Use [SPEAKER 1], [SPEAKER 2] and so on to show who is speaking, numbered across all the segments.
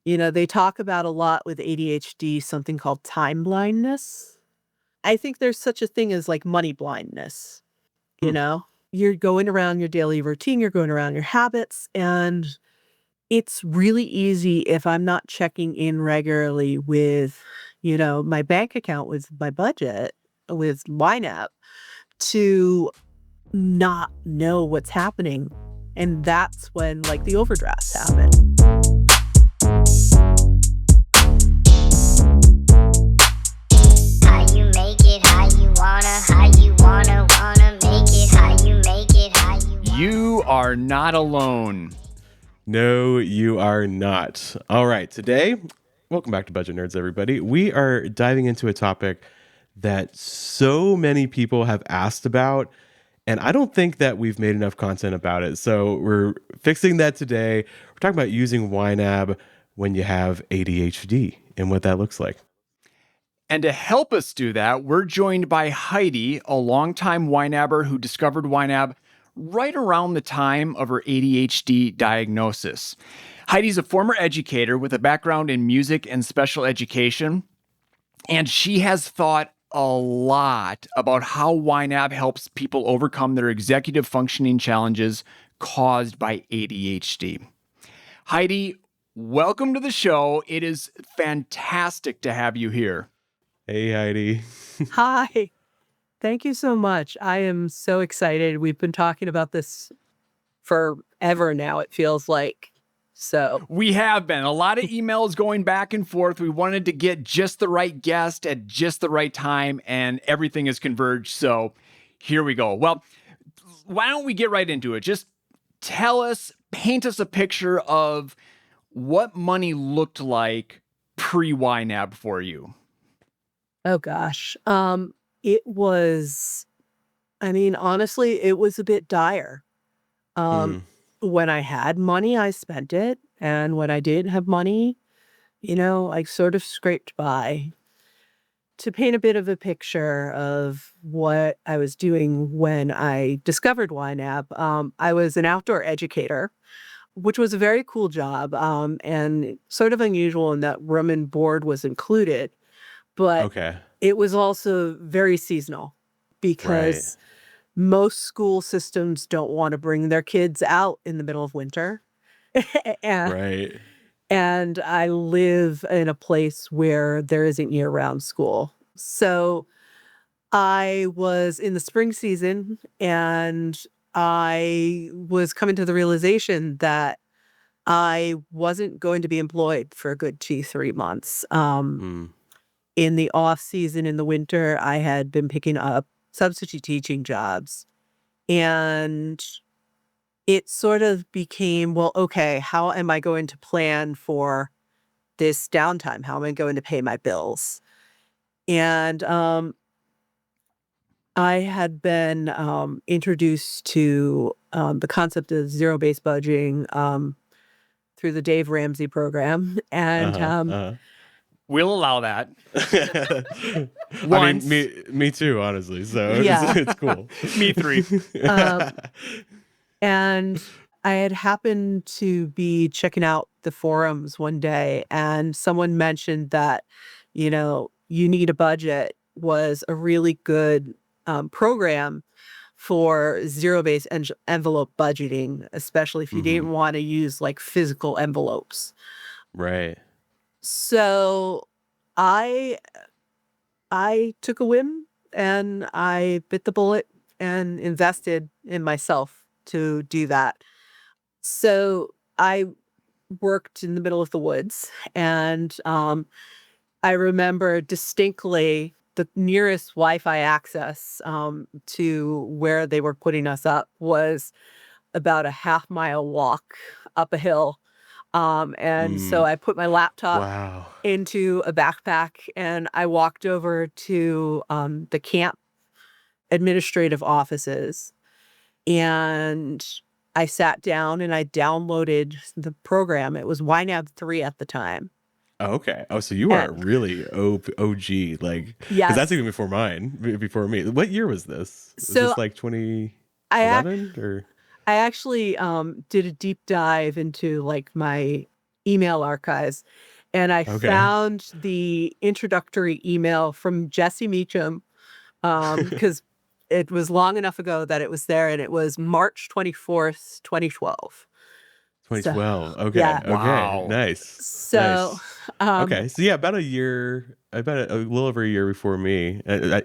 [SPEAKER 1] They talk about a lot with ADHD, something called time blindness. I think there's such a thing as like money blindness, you
[SPEAKER 2] Hmm.
[SPEAKER 1] know? You're going around your daily routine, you're going around your habits, and it's really easy if I'm not checking in regularly with, my bank account, with my budget, with YNAB, to not know what's happening. And that's when like the overdrafts happen.
[SPEAKER 3] How you make it, how you wanna make it, how you make it, how you wanna.
[SPEAKER 4] You are not alone.
[SPEAKER 2] No, you are not. All right, today, welcome back to Budget Nerds, everybody. We are diving into a topic that so many people have asked about, and I don't think that we've made enough content about it. So we're fixing that today. We're talking about using YNAB when you have ADHD and what that looks like.
[SPEAKER 4] And to help us do that, we're joined by Heidi, a longtime YNABer who discovered YNAB right around the time of her ADHD diagnosis. Heidi's a former educator with a background in music and special education, and she has thought a lot about how YNAB helps people overcome their executive functioning challenges caused by ADHD. Heidi, welcome to the show. It is fantastic to have you here.
[SPEAKER 2] Hey, Heidi.
[SPEAKER 1] Hi. Thank you so much. I am so excited. We've been talking about this forever now, it feels like. So
[SPEAKER 4] We have been. A lot of emails going back and forth. We wanted to get just the right guest at just the right time, and everything has converged. So here we go. Well, why don't we get right into it? Just paint us a picture of what money looked like pre-YNAB for you.
[SPEAKER 1] oh gosh. It was, honestly, it was a bit dire. When I had money, I spent it. And when I didn't have money, I sort of scraped by. To paint a bit of a picture of what I was doing when I discovered YNAB, I was an outdoor educator, which was a very cool job, and sort of unusual in that room and board was included. But
[SPEAKER 2] Okay.
[SPEAKER 1] it was also very seasonal
[SPEAKER 2] Right.
[SPEAKER 1] because most school systems don't want to bring their kids out in the middle of winter. and,
[SPEAKER 2] Right.
[SPEAKER 1] and I live in a place where there isn't year-round school. So I was in the spring season and I was coming to the realization that I wasn't going to be employed for a good 2-3 months.
[SPEAKER 2] Mm.
[SPEAKER 1] In the off season in the winter, I had been picking up substitute teaching jobs. And it sort of became, well, okay, how am I going to plan for this downtime? How am I going to pay my bills? And I had been introduced to the concept of zero-based budgeting through the Dave Ramsey program. And
[SPEAKER 4] We'll allow that.
[SPEAKER 2] I
[SPEAKER 4] Once.
[SPEAKER 2] mean, me too, honestly. So
[SPEAKER 1] Yeah.
[SPEAKER 2] it's cool.
[SPEAKER 4] Me three.
[SPEAKER 1] And I had happened to be checking out the forums one day, and someone mentioned that, You Need a Budget was a really good program for zero-based envelope budgeting, especially if you didn't want to use like physical envelopes.
[SPEAKER 2] Right.
[SPEAKER 1] So I took a whim and I bit the bullet and invested in myself to do that. So I worked in the middle of the woods, and I remember distinctly the nearest Wi-Fi access to where they were putting us up was about a half-mile walk up a hill. And so I put my laptop
[SPEAKER 2] Wow.
[SPEAKER 1] into a backpack and I walked over to the camp administrative offices, and I sat down and I downloaded the program. It was YNAB 3 at the time.
[SPEAKER 2] Oh, okay. Oh, so you are really OG, like, because
[SPEAKER 1] Yes.
[SPEAKER 2] that's even before before me. What year was this? Was
[SPEAKER 1] So
[SPEAKER 2] this like 2011 or?
[SPEAKER 1] I actually did a deep dive into like my email archives, and I
[SPEAKER 2] Okay.
[SPEAKER 1] found the introductory email from Jesse Meacham, because it was long enough ago that it was there, and it was March 24th, 2012. So,
[SPEAKER 2] 2012. Okay.
[SPEAKER 1] yeah.
[SPEAKER 2] Okay.
[SPEAKER 4] Wow.
[SPEAKER 2] Nice.
[SPEAKER 1] So,
[SPEAKER 2] Nice.
[SPEAKER 1] um,
[SPEAKER 2] Okay. So yeah, about a year, about a little over a year before me,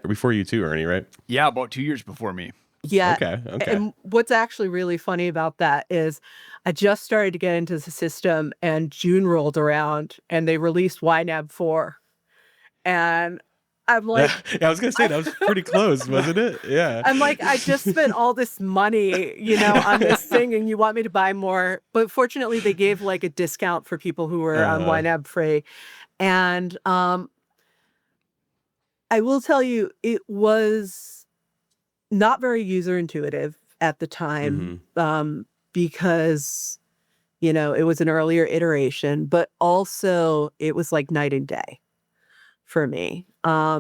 [SPEAKER 2] before you too, Ernie, right?
[SPEAKER 4] Yeah, about 2 years before me.
[SPEAKER 1] yeah.
[SPEAKER 2] Okay. Okay.
[SPEAKER 1] And what's actually really funny about that is I just started to get into the system, and June rolled around and they released YNAB 4. And I'm
[SPEAKER 2] Yeah,
[SPEAKER 1] like,
[SPEAKER 2] I was gonna say that was pretty close, wasn't it? Yeah.
[SPEAKER 1] I'm like, I just spent all this money, on this thing, and you want me to buy more. But fortunately, they gave like a discount for people who were on
[SPEAKER 2] Uh,
[SPEAKER 1] YNAB free. And I will tell you, it was not very user intuitive at the time,
[SPEAKER 2] mhm.
[SPEAKER 1] because, it was an earlier iteration, but also it was like night and day for me. I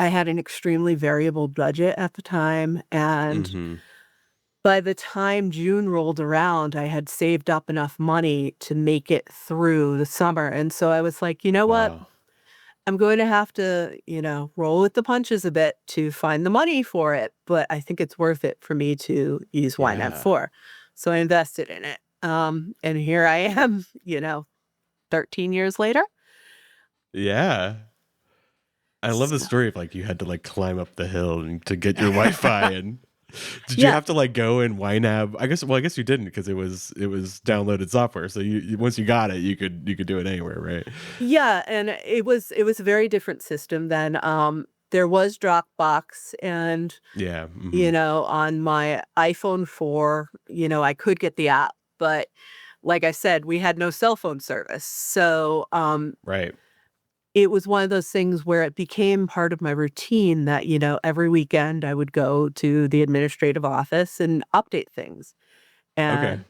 [SPEAKER 1] had an extremely variable budget at the time, and
[SPEAKER 2] Mhm.
[SPEAKER 1] by the time June rolled around, I had saved up enough money to make it through the summer, and so I was like, "You know what?
[SPEAKER 2] Wow.
[SPEAKER 1] I'm going to have to, roll with the punches a bit to find the money for it, but I think it's worth it for me to use YNAB
[SPEAKER 2] Yeah.
[SPEAKER 1] 4." So I invested in it, and here I am, 13 years later.
[SPEAKER 2] Yeah. I love the
[SPEAKER 1] So
[SPEAKER 2] story of like you had to like climb up the hill and to get your Wi-Fi and did you
[SPEAKER 1] yeah.
[SPEAKER 2] have to like go and YNAB? I guess you didn't because it was downloaded software. So once you got it, you could do it anywhere, right?
[SPEAKER 1] Yeah, and it was a very different system then. There was Dropbox, and
[SPEAKER 2] Yeah. Mhm.
[SPEAKER 1] on my iPhone 4, I could get the app, but like I said, we had no cell phone service. So,
[SPEAKER 2] Right.
[SPEAKER 1] it was one of those things where it became part of my routine that, every weekend I would go to the administrative office and update things.
[SPEAKER 2] Okay.
[SPEAKER 1] And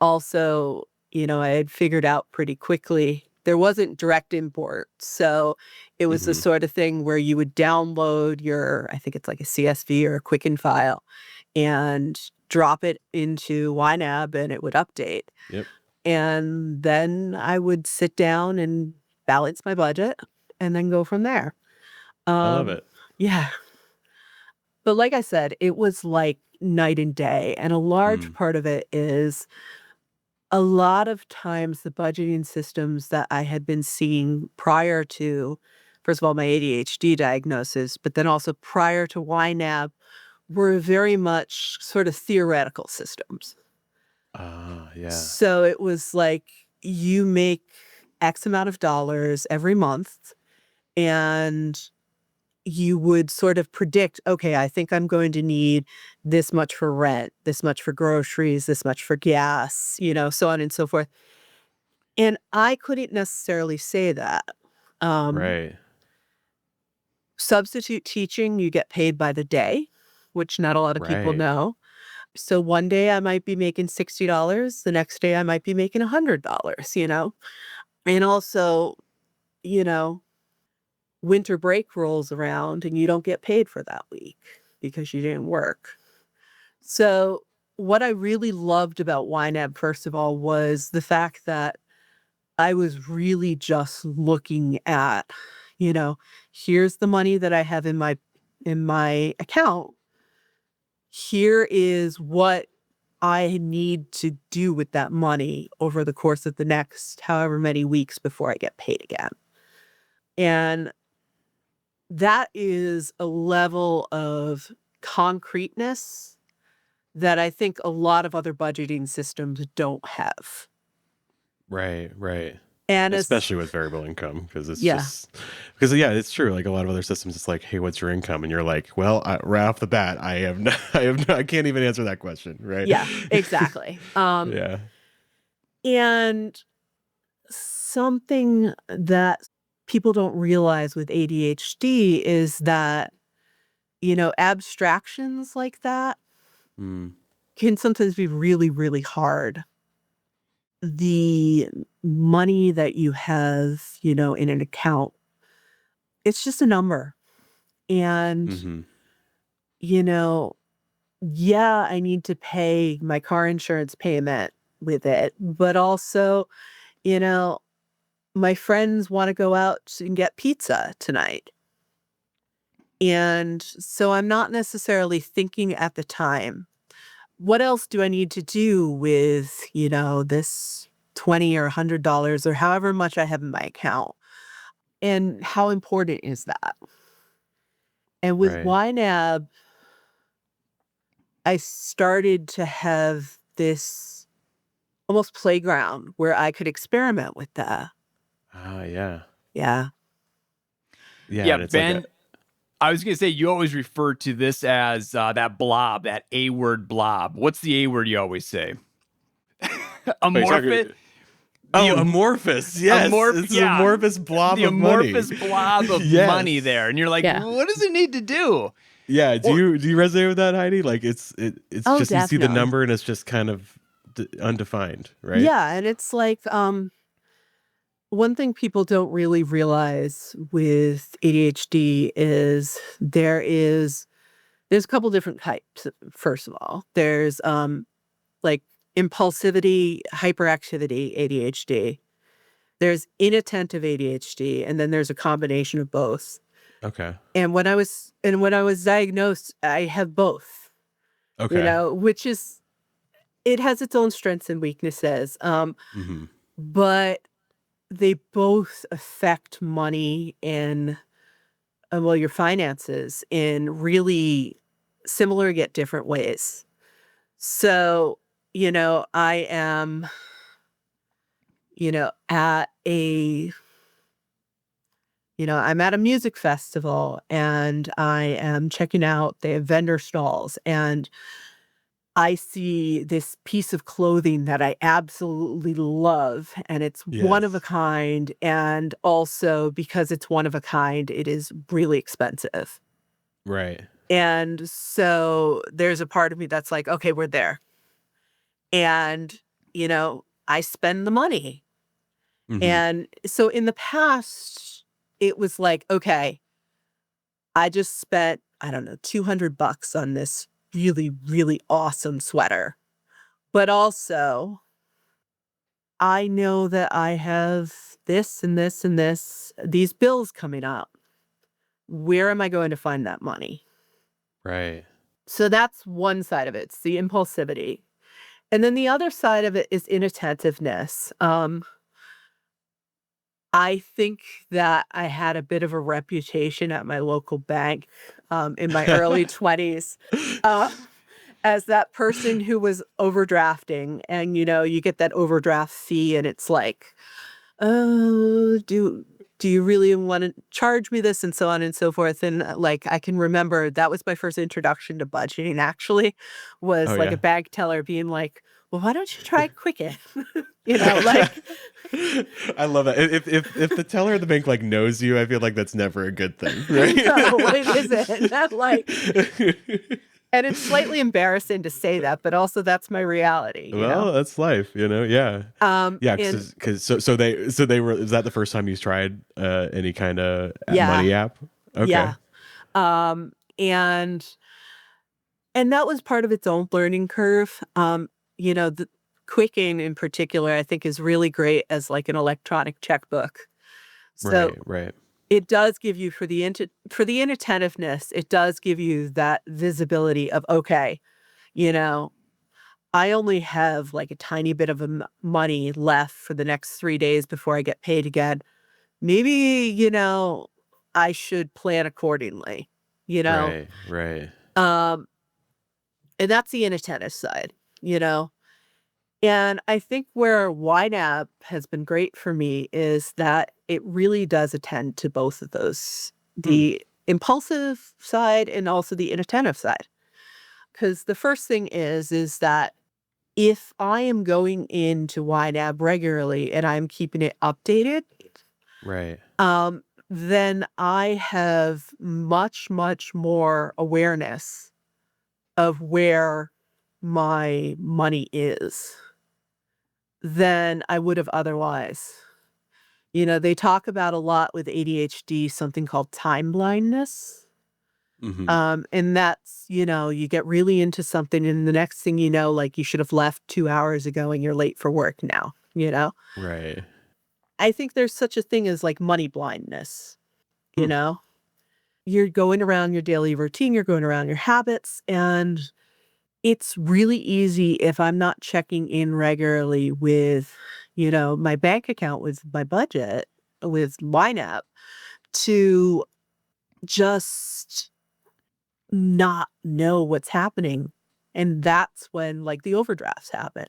[SPEAKER 1] also, I had figured out pretty quickly there wasn't direct import. So it was the
[SPEAKER 2] Mhm.
[SPEAKER 1] sort of thing where you would download your, I think it's like a CSV or a Quicken file, and drop it into YNAB and it would update.
[SPEAKER 2] Yep.
[SPEAKER 1] And then I would sit down and balance my budget and then go from there.
[SPEAKER 2] I love
[SPEAKER 1] Um,
[SPEAKER 2] it.
[SPEAKER 1] yeah. But like I said, it was like night and day. And a large
[SPEAKER 2] Mm.
[SPEAKER 1] part of it is a lot of times the budgeting systems that I had been seeing prior to, first of all, my ADHD diagnosis, but then also prior to YNAB, were very much sort of theoretical systems.
[SPEAKER 2] Ah, yeah.
[SPEAKER 1] So it was like you make X amount of dollars every month, and you would sort of predict, okay, I think I'm going to need this much for rent, this much for groceries, this much for gas, so on and so forth. And I couldn't necessarily say that. Um,
[SPEAKER 2] Right.
[SPEAKER 1] Substitute teaching, you get paid by the day, which not a lot of people
[SPEAKER 2] Right.
[SPEAKER 1] know. So one day I might be making $60, the next day I might be making $100. And also, you know, winter break rolls around and you don't get paid for that week because you didn't work. So what I really loved about YNAB, first of all, was the fact that I was really just looking at, you know, here's the money that I have in my account. Here is what I need to do with that money over the course of the next however many weeks before I get paid again. And that is a level of concreteness that I think a lot of other budgeting systems don't have.
[SPEAKER 2] Right. Right.
[SPEAKER 1] And as
[SPEAKER 2] Especially with variable income, because it's
[SPEAKER 1] yeah,
[SPEAKER 2] just because yeah, it's true. Like a lot of other systems, it's like, hey, what's your income? And you're like, well, right off the bat, I have no, I can't even answer that question, right?
[SPEAKER 1] yeah, exactly.
[SPEAKER 2] Yeah.
[SPEAKER 1] And something that people don't realize with ADHD is that, abstractions like that
[SPEAKER 2] Mm.
[SPEAKER 1] can sometimes be really, really hard. The money that you have, in an account, it's just a number. And,
[SPEAKER 2] Hmm.
[SPEAKER 1] you know, yeah, I need to pay my car insurance payment, with it. But also, you know, my friends want to go out and get pizza tonight. And so I'm not necessarily thinking at the time, what else do I need to do with, this 20 or $100 or however much I have in my account? And how important is that? And with
[SPEAKER 2] Right.
[SPEAKER 1] YNAB, I started to have this almost playground where I could experiment with that.
[SPEAKER 2] Ah, yeah.
[SPEAKER 1] Yeah.
[SPEAKER 2] Yeah,
[SPEAKER 4] Yeah,
[SPEAKER 2] and it's like a
[SPEAKER 4] Ben, I was going to say, you always refer to this as that blob, that A word blob. What's the A word you always say?
[SPEAKER 2] oh, you're
[SPEAKER 4] Amorphous?
[SPEAKER 2] talking,
[SPEAKER 4] The
[SPEAKER 2] oh, amorphous. Yes. It's an
[SPEAKER 4] yeah,
[SPEAKER 2] amorphous blob
[SPEAKER 4] the
[SPEAKER 2] of money.
[SPEAKER 4] amorphous blob of
[SPEAKER 2] Yes.
[SPEAKER 4] money there. And you're like,
[SPEAKER 1] Yeah.
[SPEAKER 4] what does it need to do?
[SPEAKER 2] Yeah,
[SPEAKER 4] Or,
[SPEAKER 2] do you resonate with that, Heidi? Like it's
[SPEAKER 1] Oh,
[SPEAKER 2] just you see the
[SPEAKER 1] definitely.
[SPEAKER 2] number and it's just kind of undefined, right?
[SPEAKER 1] Yeah, and it's like one thing people don't really realize with ADHD is there's a couple different types. First of all, there's like impulsivity, hyperactivity ADHD. There's inattentive ADHD, and then there's a combination of both.
[SPEAKER 2] Okay.
[SPEAKER 1] And when I was diagnosed, I have both.
[SPEAKER 2] Okay.
[SPEAKER 1] Which is it has its own strengths and weaknesses.
[SPEAKER 2] Hmm.
[SPEAKER 1] But they both affect money and your finances in really similar yet different ways. So, I am, at a I'm at a music festival and I am checking out, they have vendor stalls, and I see this piece of clothing that I absolutely love, and it's one of a
[SPEAKER 2] Yes.
[SPEAKER 1] kind, and also because it's one of a kind, it is really expensive.
[SPEAKER 2] Right.
[SPEAKER 1] And so there's a part of me that's like, "Okay, we're there." And, I spend the money.
[SPEAKER 2] Hmm.
[SPEAKER 1] And so in the past, it was like, "Okay, I just spent, I don't know, $200 on this really, really awesome sweater." But also, I know that I have this and this and this, these bills coming up. Where am I going to find that money?
[SPEAKER 2] Right.
[SPEAKER 1] So that's one side of it. It's the impulsivity. And then the other side of it is inattentiveness. I think that I had a bit of a reputation at my local bank in my early 20s uh, as that person who was overdrafting. And, you get that overdraft fee, and it's like, "Oh, do you really wanna charge me this?" And so on and so forth, and, like, I can remember that was my first introduction to budgeting actually,
[SPEAKER 2] Oh
[SPEAKER 1] was, like, a
[SPEAKER 2] yeah.
[SPEAKER 1] bank teller being like, "Well, why don't you try Quicken?" Like
[SPEAKER 2] I love that. If the teller at the bank like knows you, I feel like that's never a good thing, right?
[SPEAKER 1] no, it isn't. That, like and it's slightly embarrassing to say that, but also that's my reality.
[SPEAKER 2] Well, that's life, Yeah. Yeah,
[SPEAKER 1] And
[SPEAKER 2] because so they were. Is that the first time you tried any kind of
[SPEAKER 1] yeah,
[SPEAKER 2] money app? Okay.
[SPEAKER 1] yeah, um, and And that was part of its own learning curve. The Quicken in particular, I think is really great as like an electronic checkbook. So
[SPEAKER 2] Right. Right.
[SPEAKER 1] it does give you for the inattentiveness, it does give you that visibility of, okay, you know, I only have like a tiny bit of money left for the next 3 days before I get paid again. Maybe, I should plan accordingly, you know?
[SPEAKER 2] Right. Right.
[SPEAKER 1] Um, and that's the inattentive side, you know? And I think where YNAB has been great for me is that it really does attend to both of those,
[SPEAKER 2] Hmm.
[SPEAKER 1] the impulsive side and also the inattentive side. Because the first thing is that if I am going into YNAB regularly and I'm keeping it updated,
[SPEAKER 2] Right.
[SPEAKER 1] um, then I have much, much more awareness of where my money is than I would have otherwise. They talk about a lot with ADHD something called time blindness.
[SPEAKER 2] Mhm.
[SPEAKER 1] And that's, you get really into something and the next thing you know, like you should have left 2 hours ago and you're late for work now, you know?
[SPEAKER 2] Right.
[SPEAKER 1] I think there's such a thing as like money blindness, you
[SPEAKER 2] Hmm.
[SPEAKER 1] know? You're going around your daily routine, you're going around your habits, and it's really easy if I'm not checking in regularly with, my bank account, with my budget, with YNAB, to just not know what's happening. And that's when like the overdrafts happen,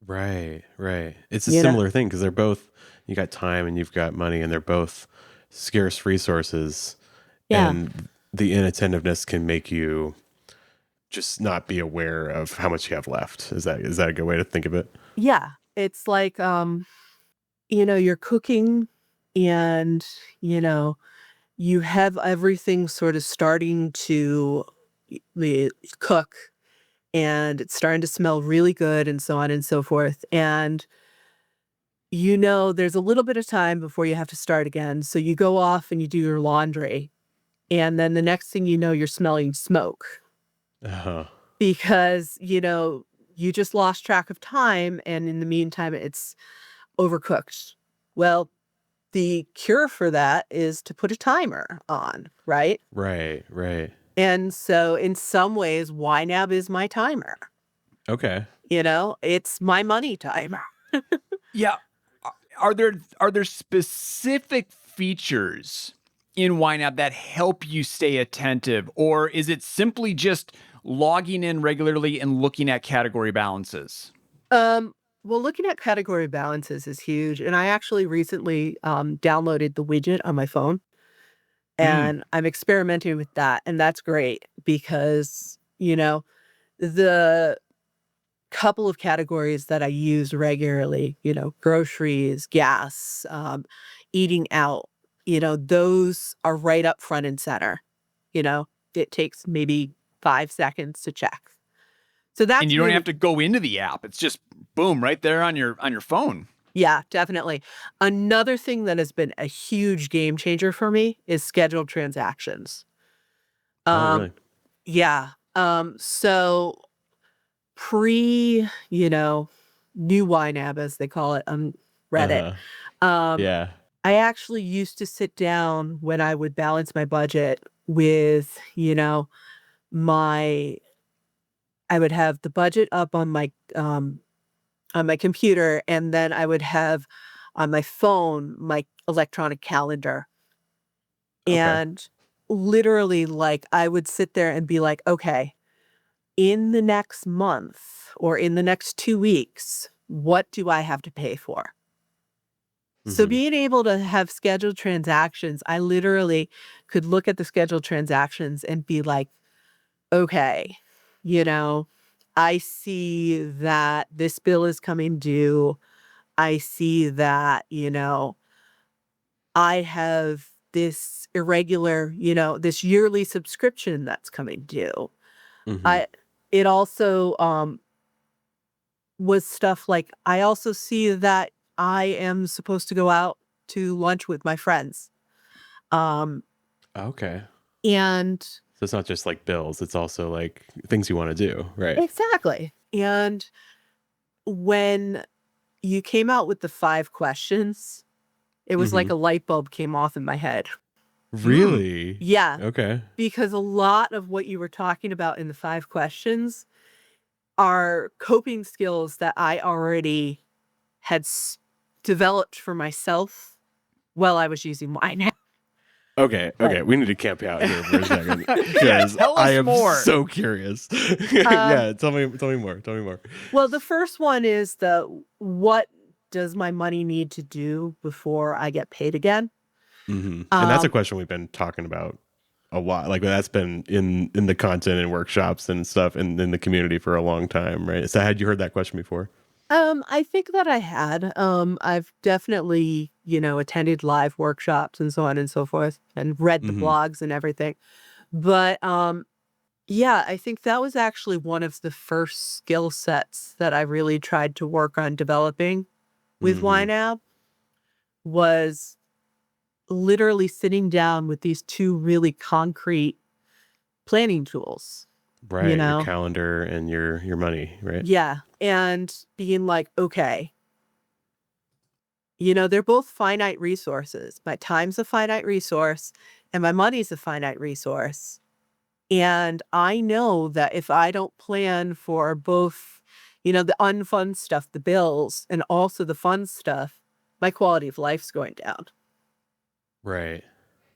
[SPEAKER 2] Right, right. It's a
[SPEAKER 1] you know?
[SPEAKER 2] similar thing because they're both, you got time and you've got money, and they're both scarce resources.
[SPEAKER 1] Yeah.
[SPEAKER 2] And the inattentiveness can make you just not be aware of how much you have left. Is that a good way to think of it?
[SPEAKER 1] Yeah. It's like, you're cooking and, you know, you have everything sort of starting to cook and it's starting to smell really good and so on and so forth. And there's a little bit of time before you have to start again. So you go off and you do your laundry. And then the next thing you know, you're smelling smoke
[SPEAKER 2] Uh-huh.
[SPEAKER 1] because, you just lost track of time. And in the meantime, it's overcooked. Well, the cure for that is to put a timer on, right?
[SPEAKER 2] Right, right.
[SPEAKER 1] And so in some ways, YNAB is my timer.
[SPEAKER 2] Okay.
[SPEAKER 1] It's my money timer.
[SPEAKER 4] Yeah. Are there specific features in YNAB that help you stay attentive, or is it simply just logging in regularly and looking at category balances?
[SPEAKER 1] Well, looking at category balances is huge. And I actually recently downloaded the widget on my phone
[SPEAKER 4] Mm.
[SPEAKER 1] and I'm experimenting with that. And that's great because, the couple of categories that I use regularly, groceries, gas, eating out, those are right up front and center. You know, it takes maybe 5 seconds to check. So
[SPEAKER 4] And
[SPEAKER 1] that's
[SPEAKER 4] you don't have
[SPEAKER 1] really,
[SPEAKER 4] to go into the app. It's just boom right there on your phone.
[SPEAKER 1] yeah, definitely. Another thing that has been a huge game changer for me is scheduled transactions.
[SPEAKER 2] Oh,
[SPEAKER 1] Um,
[SPEAKER 2] really?
[SPEAKER 1] yeah. So pre, new YNAB as they call it on Reddit.
[SPEAKER 2] Uh-huh.
[SPEAKER 1] Um,
[SPEAKER 2] Yeah.
[SPEAKER 1] I actually used to sit down when I would balance my budget with, my I would have the budget up on my computer, and then I would have on my phone my electronic calendar.
[SPEAKER 2] Okay.
[SPEAKER 1] And literally, like, I would sit there and be like, okay, in the next month or in the next 2 weeks, what do I have to pay for? So
[SPEAKER 2] Mhm.
[SPEAKER 1] being able to have scheduled transactions, I literally could look at the scheduled transactions and be like, okay, you know, I see that this bill is coming due. I see that, I have this irregular, this yearly subscription that's coming due.
[SPEAKER 2] Mhm.
[SPEAKER 1] I it also was stuff like I also see that I am supposed to go out to lunch with my friends. Um
[SPEAKER 2] Okay.
[SPEAKER 1] and
[SPEAKER 2] So it's not just like bills, it's also like things you wanna do, right?
[SPEAKER 1] exactly. And when you came out with the 5 questions, it was like
[SPEAKER 2] Mhm.
[SPEAKER 1] a light bulb came off in my head.
[SPEAKER 4] Mm.
[SPEAKER 2] Really?
[SPEAKER 1] Yeah,
[SPEAKER 2] Okay.
[SPEAKER 1] because a lot of what you were talking about in the 5 questions are coping skills that I already had developed for myself while I was using mine.
[SPEAKER 2] Okay,
[SPEAKER 1] But,
[SPEAKER 2] okay, we need to camp out here for a second
[SPEAKER 4] Yeah,
[SPEAKER 2] because
[SPEAKER 4] tell
[SPEAKER 2] I
[SPEAKER 4] us
[SPEAKER 2] am
[SPEAKER 4] more.
[SPEAKER 2] so curious.
[SPEAKER 1] um,
[SPEAKER 2] Yeah, tell me more, tell me more.
[SPEAKER 1] well, the first one is what does my money need to do before I get paid again?
[SPEAKER 2] Mhm, and that's a
[SPEAKER 1] Um,
[SPEAKER 2] question we've been talking about a lot, like, that's been in the content and workshops and stuff in the community for a long time, right? So had you heard that question before?
[SPEAKER 1] I think that I had. I've definitely, attended live workshops and so on and so forth and read the
[SPEAKER 2] Mhm,
[SPEAKER 1] blogs and everything. But yeah, I think that was actually one of the first skill sets that I really tried to work on developing with
[SPEAKER 2] mhm,
[SPEAKER 1] YNAB was literally sitting down with these two really concrete, planning tools, you
[SPEAKER 2] Right. Your
[SPEAKER 1] know?
[SPEAKER 2] calendar and your money, right?
[SPEAKER 1] Yeah. And being like, okay, they're both finite resources. My time's a finite resource and my money's a finite resource. And I know that if I don't plan for both, the unfun stuff, the bills, and also the fun stuff, my quality of life's going down.
[SPEAKER 2] Right.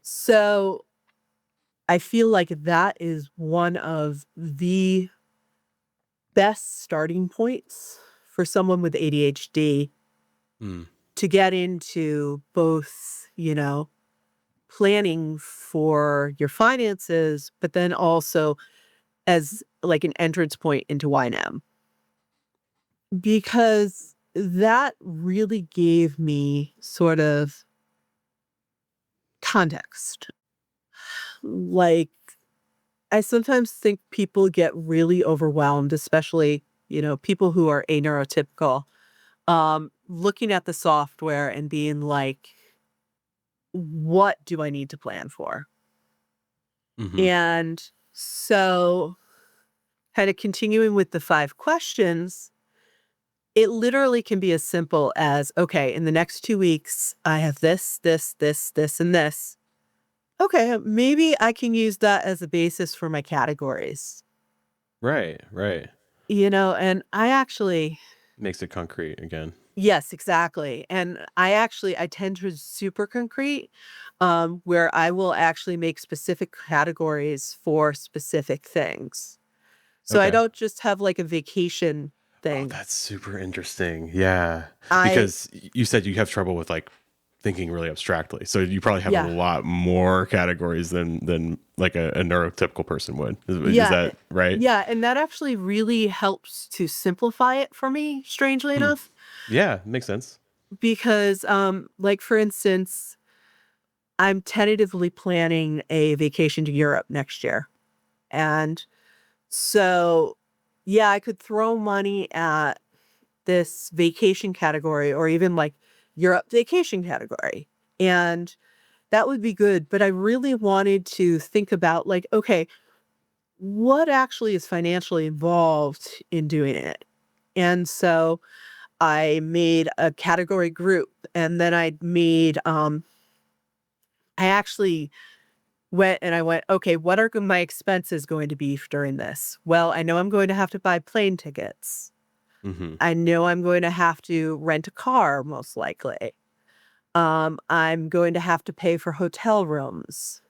[SPEAKER 1] So I feel like that is one of the best starting points for someone with ADHD
[SPEAKER 2] Mm.
[SPEAKER 1] to get into both, planning for your finances, but then also as like an entrance point into YNAB. Because that really gave me sort of context. Like, I sometimes think people get really overwhelmed, especially, people who are aneurotypical, looking at the software and being like, what do I need to plan for?
[SPEAKER 2] Hmm.
[SPEAKER 1] And so, kind of continuing with the 5 questions, it literally can be as simple as, okay, in the next 2 weeks, I have this, this, this, this, and this. Okay, maybe I can use that as a basis for my categories.
[SPEAKER 2] Right. Right.
[SPEAKER 1] And I actually,
[SPEAKER 2] Makes it concrete again.
[SPEAKER 1] yes, exactly. And I tend to super concrete, where I will actually make specific categories for specific things. So I
[SPEAKER 2] Okay.
[SPEAKER 1] don't just have like a vacation
[SPEAKER 2] Oh,
[SPEAKER 1] thing.
[SPEAKER 2] that's super interesting. Yeah.
[SPEAKER 1] I,
[SPEAKER 2] Because you said you have trouble with like thinking really abstractly. So you probably have a
[SPEAKER 1] yeah,
[SPEAKER 2] lot more categories than like a neurotypical person would. Is
[SPEAKER 1] yeah,
[SPEAKER 2] that right?
[SPEAKER 1] yeah. And that actually really helps to simplify it for me, strangely
[SPEAKER 2] Hmm.
[SPEAKER 1] enough,
[SPEAKER 2] Yeah, makes sense.
[SPEAKER 1] because, like for instance, I'm tentatively planning a vacation to Europe next year. And so, yeah, I could throw money at this vacation category or even like Europe vacation category. And that would be good. But I really wanted to think about like, okay, what actually is financially involved in doing it? And so I made a category group and then I actually went, okay, what are my expenses going to be during this? Well, I know I'm going to have to buy plane tickets.
[SPEAKER 2] Hmm.
[SPEAKER 1] I know I'm going to have to rent a car, most likely. I'm going to have to pay for hotel rooms.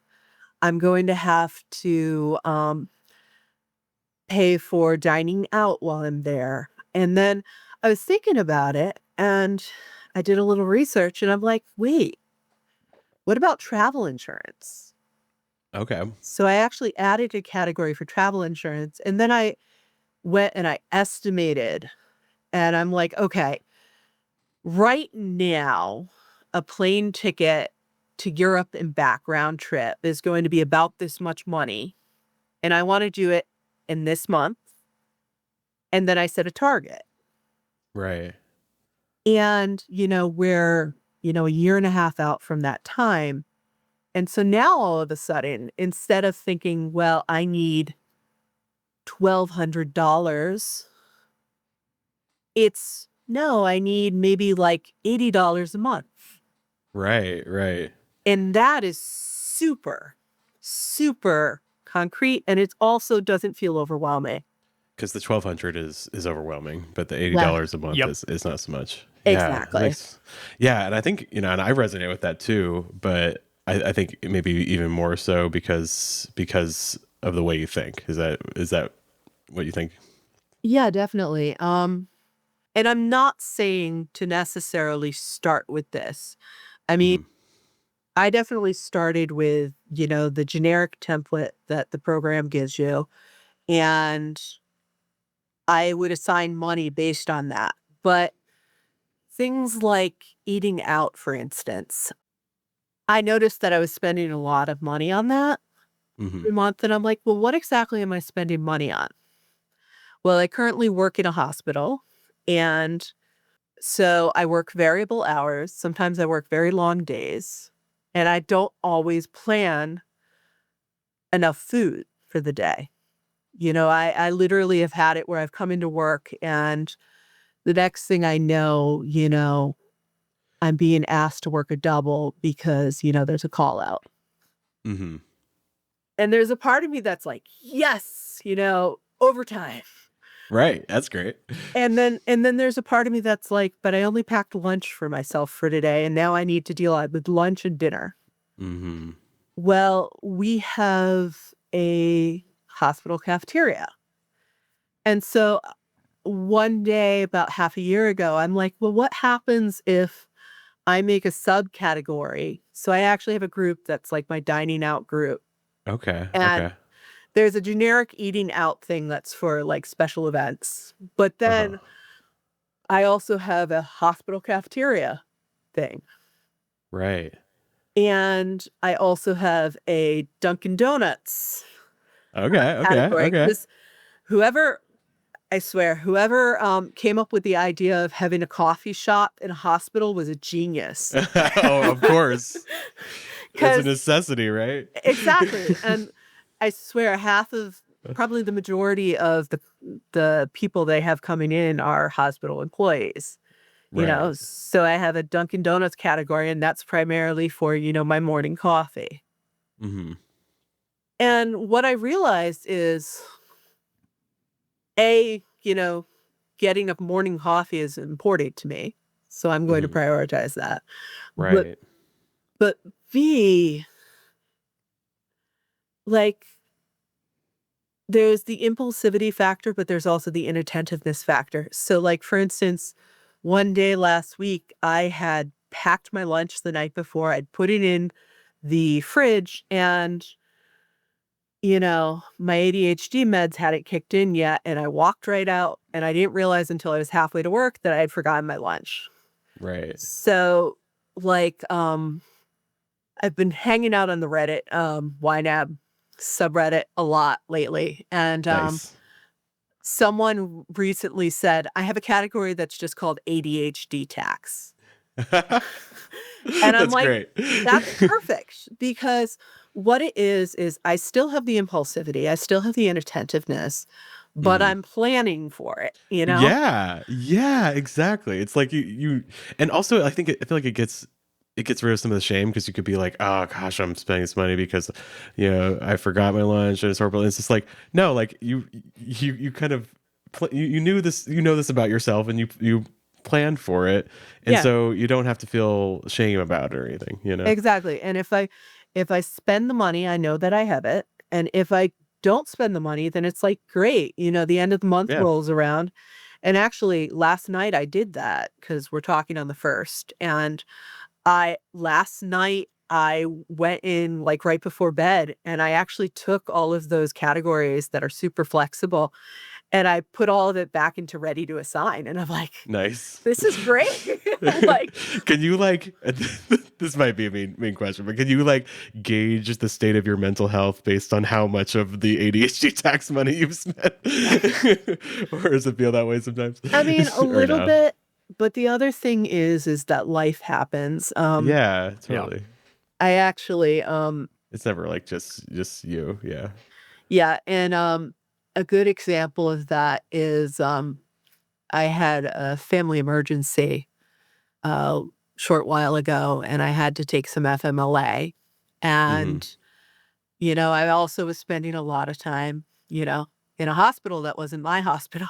[SPEAKER 1] I'm going to have to pay for dining out while I'm there. And then I was thinking about it and I did a little research and I'm like, wait, what about travel insurance?
[SPEAKER 2] Okay.
[SPEAKER 1] So I actually added a category for travel insurance and then I went and I estimated and I'm like, okay, right now, a plane ticket to Europe and back round trip is going to be about this much money. And I want to do it in this month. And then I set a target.
[SPEAKER 2] Right.
[SPEAKER 1] And, we're, a year and a half out from that time. And so now all of a sudden, instead of thinking, well, I need $1,200, it's no, I need maybe like $80 a month.
[SPEAKER 2] Right. Right.
[SPEAKER 1] And that is super, super concrete. And it also doesn't feel overwhelming.
[SPEAKER 2] Because the 1,200 is overwhelming, but the eighty
[SPEAKER 1] Yeah,
[SPEAKER 2] dollars a month
[SPEAKER 4] Yep.
[SPEAKER 2] is not so much. Yeah, that
[SPEAKER 1] exactly.
[SPEAKER 2] makes. Yeah, and I think and I resonate with that too. But I think maybe even more so because of the way you think. Is that what you think?
[SPEAKER 1] Yeah, definitely. And I'm not saying to necessarily start with this. I mean,
[SPEAKER 2] Hmm.
[SPEAKER 1] I definitely started with, the generic template that the program gives you. And I would assign money based on that. But things like eating out, for instance, I noticed that I was spending a lot of money on that
[SPEAKER 2] Hmm.
[SPEAKER 1] every month, and I'm like, "Well, what exactly am I spending money on?" Well, I currently work in a hospital, and so I work variable hours. Sometimes I work very long days, and I don't always plan enough food. for the day. I literally have had it where I've come into work and the next thing I know, I'm being asked to work a double because, there's a call out.
[SPEAKER 2] Mm-hmm.
[SPEAKER 1] And there's a part of me that's like, yes, overtime.
[SPEAKER 2] Right. That's great.
[SPEAKER 1] And then there's a part of me that's like, but I only packed lunch for myself for today, and now I need to deal with lunch and dinner.
[SPEAKER 2] Mm-hmm.
[SPEAKER 1] Well, we have a hospital cafeteria. And so one day, about half a year ago, I'm like, well, what happens if I make a subcategory? So I actually have a group that's like my dining out group.
[SPEAKER 2] Okay.
[SPEAKER 1] And
[SPEAKER 2] Okay.
[SPEAKER 1] there's a generic eating out thing that's for like special events. But
[SPEAKER 2] Uh-huh.
[SPEAKER 1] then I also have a hospital cafeteria thing.
[SPEAKER 2] Right.
[SPEAKER 1] And I also have a Dunkin' Donuts
[SPEAKER 2] Okay. Okay.
[SPEAKER 1] category.
[SPEAKER 2] Okay.
[SPEAKER 1] Because whoever came up with the idea of having a coffee shop in a hospital was a genius.
[SPEAKER 2] Oh, of course. It's a
[SPEAKER 1] Because
[SPEAKER 2] necessity, right?
[SPEAKER 1] exactly. And I swear probably the majority of the people they have coming in are hospital employees.
[SPEAKER 2] Right.
[SPEAKER 1] So I have a Dunkin' Donuts category, and that's primarily for, my morning coffee.
[SPEAKER 2] Mm-hmm.
[SPEAKER 1] And what I realized is, getting a morning coffee is important to me. So I'm going to
[SPEAKER 2] Mm-hmm.
[SPEAKER 1] prioritize that. But,
[SPEAKER 2] Right.
[SPEAKER 1] but B, like, there's the impulsivity factor, but there's also the inattentiveness factor. So, like, for instance, one day last week, I had packed my lunch the night before. I'd put it in the fridge, and, my ADHD meds hadn't kicked in yet. And I walked right out, and I didn't realize until I was halfway to work that I had forgotten my lunch.
[SPEAKER 2] Right.
[SPEAKER 1] So, like, I've been hanging out on the Reddit, YNAB subreddit a lot lately. And
[SPEAKER 2] Nice.
[SPEAKER 1] someone recently said, I have a category that's just called ADHD Tax. And I'm
[SPEAKER 2] That's
[SPEAKER 1] like,
[SPEAKER 2] great.
[SPEAKER 1] that's perfect, because what it is I still have the impulsivity, I still have the inattentiveness, but
[SPEAKER 2] Mhm.
[SPEAKER 1] I'm planning for it,
[SPEAKER 2] Yeah. Yeah, exactly. It's like you and also I feel like it gets rid of some of the shame because you could be like, "Oh gosh, I'm spending this money because, I forgot my lunch and it's horrible." And it's just like, no, like you kind of you knew this, this about yourself, and you planned for it, and
[SPEAKER 1] Yeah,
[SPEAKER 2] so you don't have to feel shame about it or anything.
[SPEAKER 1] exactly. And if I spend the money, I know that I have it. And if I don't spend the money, then it's like, great, the end of the month
[SPEAKER 2] Yeah.
[SPEAKER 1] rolls around. And actually, last night I did that because we're talking on the 1st. And last night I went in like right before bed, and I actually took all of those categories that are super flexible, and I put all of it back into ready to assign. And I'm like,
[SPEAKER 2] Nice.
[SPEAKER 1] this is great. Like,
[SPEAKER 2] Can you this might be a mean question, but can you gauge the state of your mental health based on how much of the ADHD tax money you've spent? Or does it feel that way sometimes?
[SPEAKER 1] I mean, a
[SPEAKER 2] Or
[SPEAKER 1] little
[SPEAKER 2] no?
[SPEAKER 1] bit, but the other thing is that life happens.
[SPEAKER 2] Yeah,
[SPEAKER 4] Yeah.
[SPEAKER 2] totally.
[SPEAKER 1] I actually,
[SPEAKER 2] It's never like just you. Yeah.
[SPEAKER 1] yeah, and a good example of that is I had a family emergency a short while ago, and I had to take some FMLA.
[SPEAKER 2] Hmm.
[SPEAKER 1] And, I also was spending a lot of time, in a hospital that wasn't my hospital.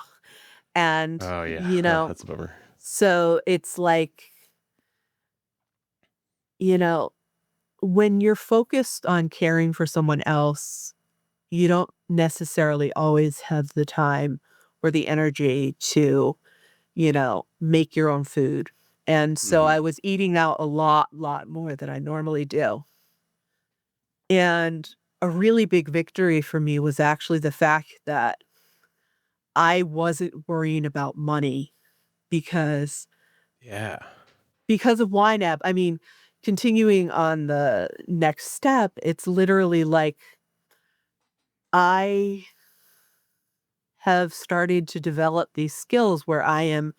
[SPEAKER 1] And,
[SPEAKER 2] Oh yeah. That's a bummer.
[SPEAKER 1] so it's like, you know, when you're focused on caring for someone else, you don't necessarily always have the time or the energy to, make your own food. And so
[SPEAKER 2] Hmm.
[SPEAKER 1] I was eating out a lot more than I normally do. And a really big victory for me was actually the fact that I wasn't worrying about money because
[SPEAKER 2] Yeah.
[SPEAKER 1] because of YNAB. I mean, continuing on the next step, it's literally like I have started to develop these skills where I am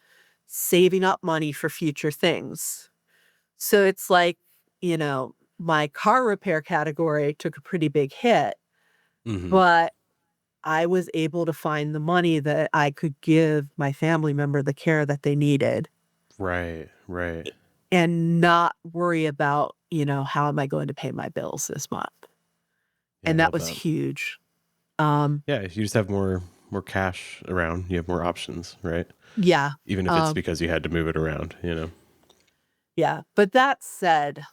[SPEAKER 1] saving up money for future things. So it's like, my car repair category took a pretty big hit. but I was able to find the money that I could give my family member the care that they needed
[SPEAKER 2] Right, right.
[SPEAKER 1] and not worry about, how am I going to pay my bills this month?
[SPEAKER 2] Yeah, I
[SPEAKER 1] And that
[SPEAKER 2] love
[SPEAKER 1] was
[SPEAKER 2] that.
[SPEAKER 1] huge. Um,
[SPEAKER 2] Yeah, if you just have more cash around, you have more options, right?
[SPEAKER 1] yeah.
[SPEAKER 2] Even if it's because you had to move it around, you know.
[SPEAKER 1] Yeah. But that said,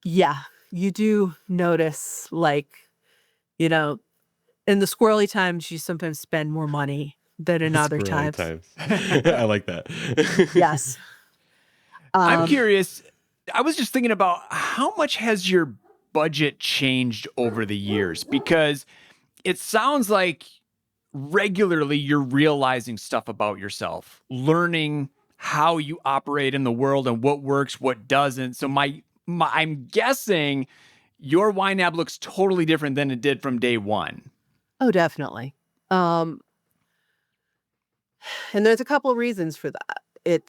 [SPEAKER 1] yeah, you do notice, like, you know, in the squirrely times, you sometimes spend more money than in other
[SPEAKER 2] Squirrely
[SPEAKER 1] times.
[SPEAKER 2] times. I like that.
[SPEAKER 1] Yes.
[SPEAKER 4] I'm
[SPEAKER 1] Um,
[SPEAKER 4] curious. I was just thinking about how much has your budget changed over the years? Because it sounds like regularly you're realizing stuff about yourself, learning how you operate in the world and what works, what doesn't. So I'm guessing your YNAB looks totally different than it did from day one.
[SPEAKER 1] oh, definitely. Um, and there's a couple of reasons for that.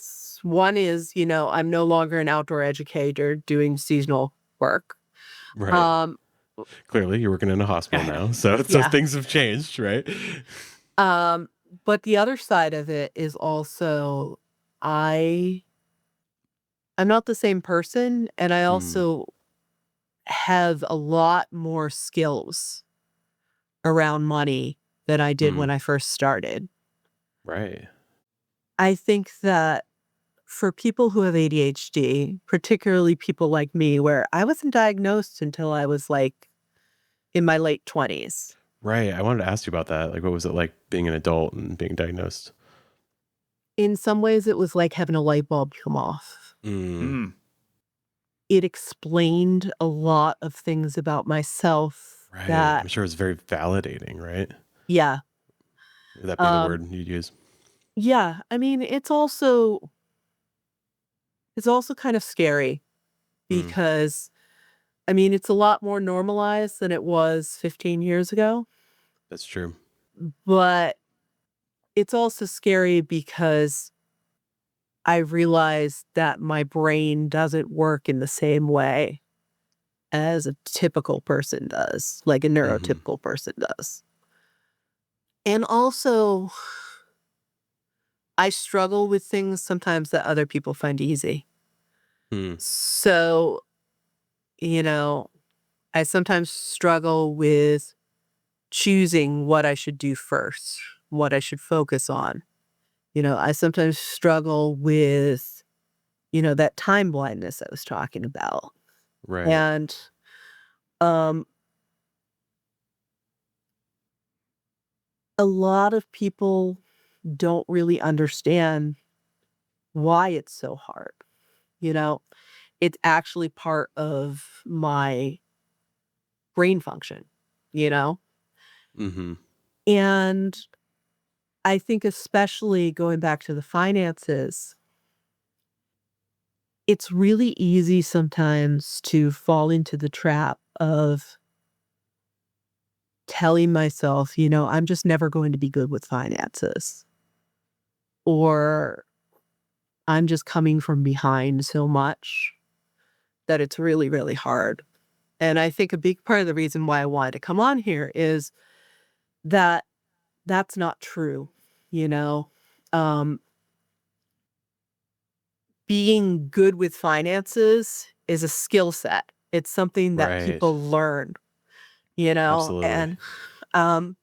[SPEAKER 1] One is, I'm no longer an outdoor educator doing seasonal work.
[SPEAKER 2] Right.
[SPEAKER 1] Um,
[SPEAKER 2] Clearly, you're working in a hospital now, so
[SPEAKER 1] yeah.
[SPEAKER 2] things have changed, right?
[SPEAKER 1] Um, but the other side of it is also I I'm not the same person, and I
[SPEAKER 2] Mm,
[SPEAKER 1] also have a lot more skills around money than I did
[SPEAKER 2] mm,
[SPEAKER 1] when I first started.
[SPEAKER 2] right.
[SPEAKER 1] I think that for people who have ADHD, particularly people like me, where I wasn't diagnosed until I was like in my late 20s.
[SPEAKER 2] Right. I wanted to ask you about that. Like, what was it like being an adult and being diagnosed?
[SPEAKER 1] In some ways, it was like having a light bulb come off.
[SPEAKER 2] Mm,
[SPEAKER 4] Mm.
[SPEAKER 1] It explained a lot of things about myself
[SPEAKER 2] right.
[SPEAKER 1] that,
[SPEAKER 2] I'm sure it's very validating, right?
[SPEAKER 1] yeah.
[SPEAKER 2] Would that be the
[SPEAKER 1] Um,
[SPEAKER 2] word you'd use?
[SPEAKER 1] yeah. I mean, it's also kind of scary
[SPEAKER 2] Mm,
[SPEAKER 1] because, I mean, it's a lot more normalized than it was 15 years ago,
[SPEAKER 2] that's true.
[SPEAKER 1] but it's also scary because I realized that my brain doesn't work in the same way as a typical person does, like a
[SPEAKER 2] Hmm.
[SPEAKER 1] neurotypical person does. And also, I struggle with things sometimes that other people find easy.
[SPEAKER 2] Mm,
[SPEAKER 1] So, you know, I sometimes struggle with choosing what I should do first, what I should focus on. I sometimes struggle with, that time blindness I was talking about.
[SPEAKER 2] right.
[SPEAKER 1] And um, a lot of people don't really understand why it's so hard. You know, it's actually part of my brain function, you know?
[SPEAKER 2] Hmm.
[SPEAKER 1] And I think especially going back to the finances, it's really easy sometimes to fall into the trap of telling myself, I'm just never going to be good with finances, or I'm just coming from behind so much that it's really, really hard. And I think a big part of the reason why I wanted to come on here is that that's not true, you know? Um, Being good with finances is a skill set. It's something that
[SPEAKER 2] Right.
[SPEAKER 1] people learn,
[SPEAKER 2] Absolutely.
[SPEAKER 1] and, um,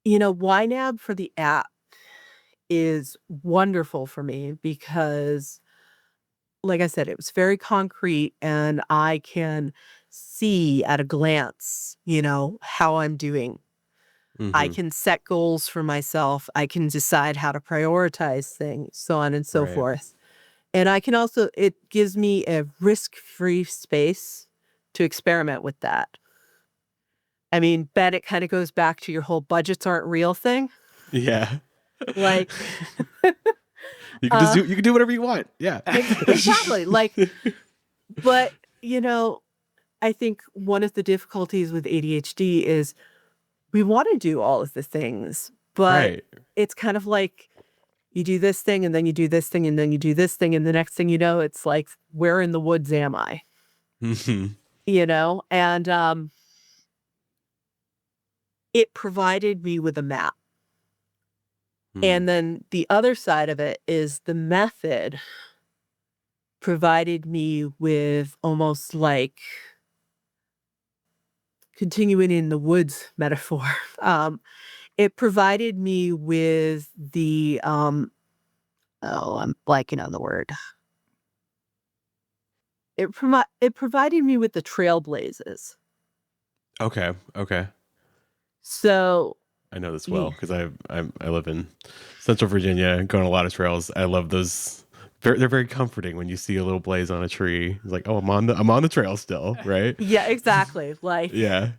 [SPEAKER 1] YNAB for the app is wonderful for me because, like I said, it was very concrete and I can see at a glance, how I'm doing. I
[SPEAKER 2] Hmm.
[SPEAKER 1] can set goals for myself. I can decide how to prioritize things, so on and so
[SPEAKER 2] Right.
[SPEAKER 1] forth. And I can also, it gives me a risk-free space to experiment with that. I mean, Ben, it kind of goes back to your whole budgets aren't real thing.
[SPEAKER 2] Yeah.
[SPEAKER 1] Like,
[SPEAKER 2] You can just
[SPEAKER 1] uh,
[SPEAKER 2] do whatever you want. Yeah.
[SPEAKER 1] exactly. Like, but, you know, I think one of the difficulties with ADHD is we want to do all of the things, but
[SPEAKER 2] Right.
[SPEAKER 1] it's kind of like you do this thing and then you do this thing and then you do this thing. And the next thing you know, it's like, where in the woods am I?
[SPEAKER 2] Hmm.
[SPEAKER 1] And it provided me with a map.
[SPEAKER 2] Hmm.
[SPEAKER 1] And then the other side of it is the method provided me with almost like continuing in the woods metaphor. It provided me with the oh, I'm blanking on the word. It provided me with the trailblazes.
[SPEAKER 2] Okay. Okay.
[SPEAKER 1] So
[SPEAKER 2] I know this well
[SPEAKER 1] yeah,
[SPEAKER 2] because I live in Central Virginia, go on a lot of trails. I love those. They're very comforting when you see a little blaze on a tree. It's like, oh, I'm on the trail still, right?
[SPEAKER 1] yeah, exactly. Like,
[SPEAKER 2] Yeah.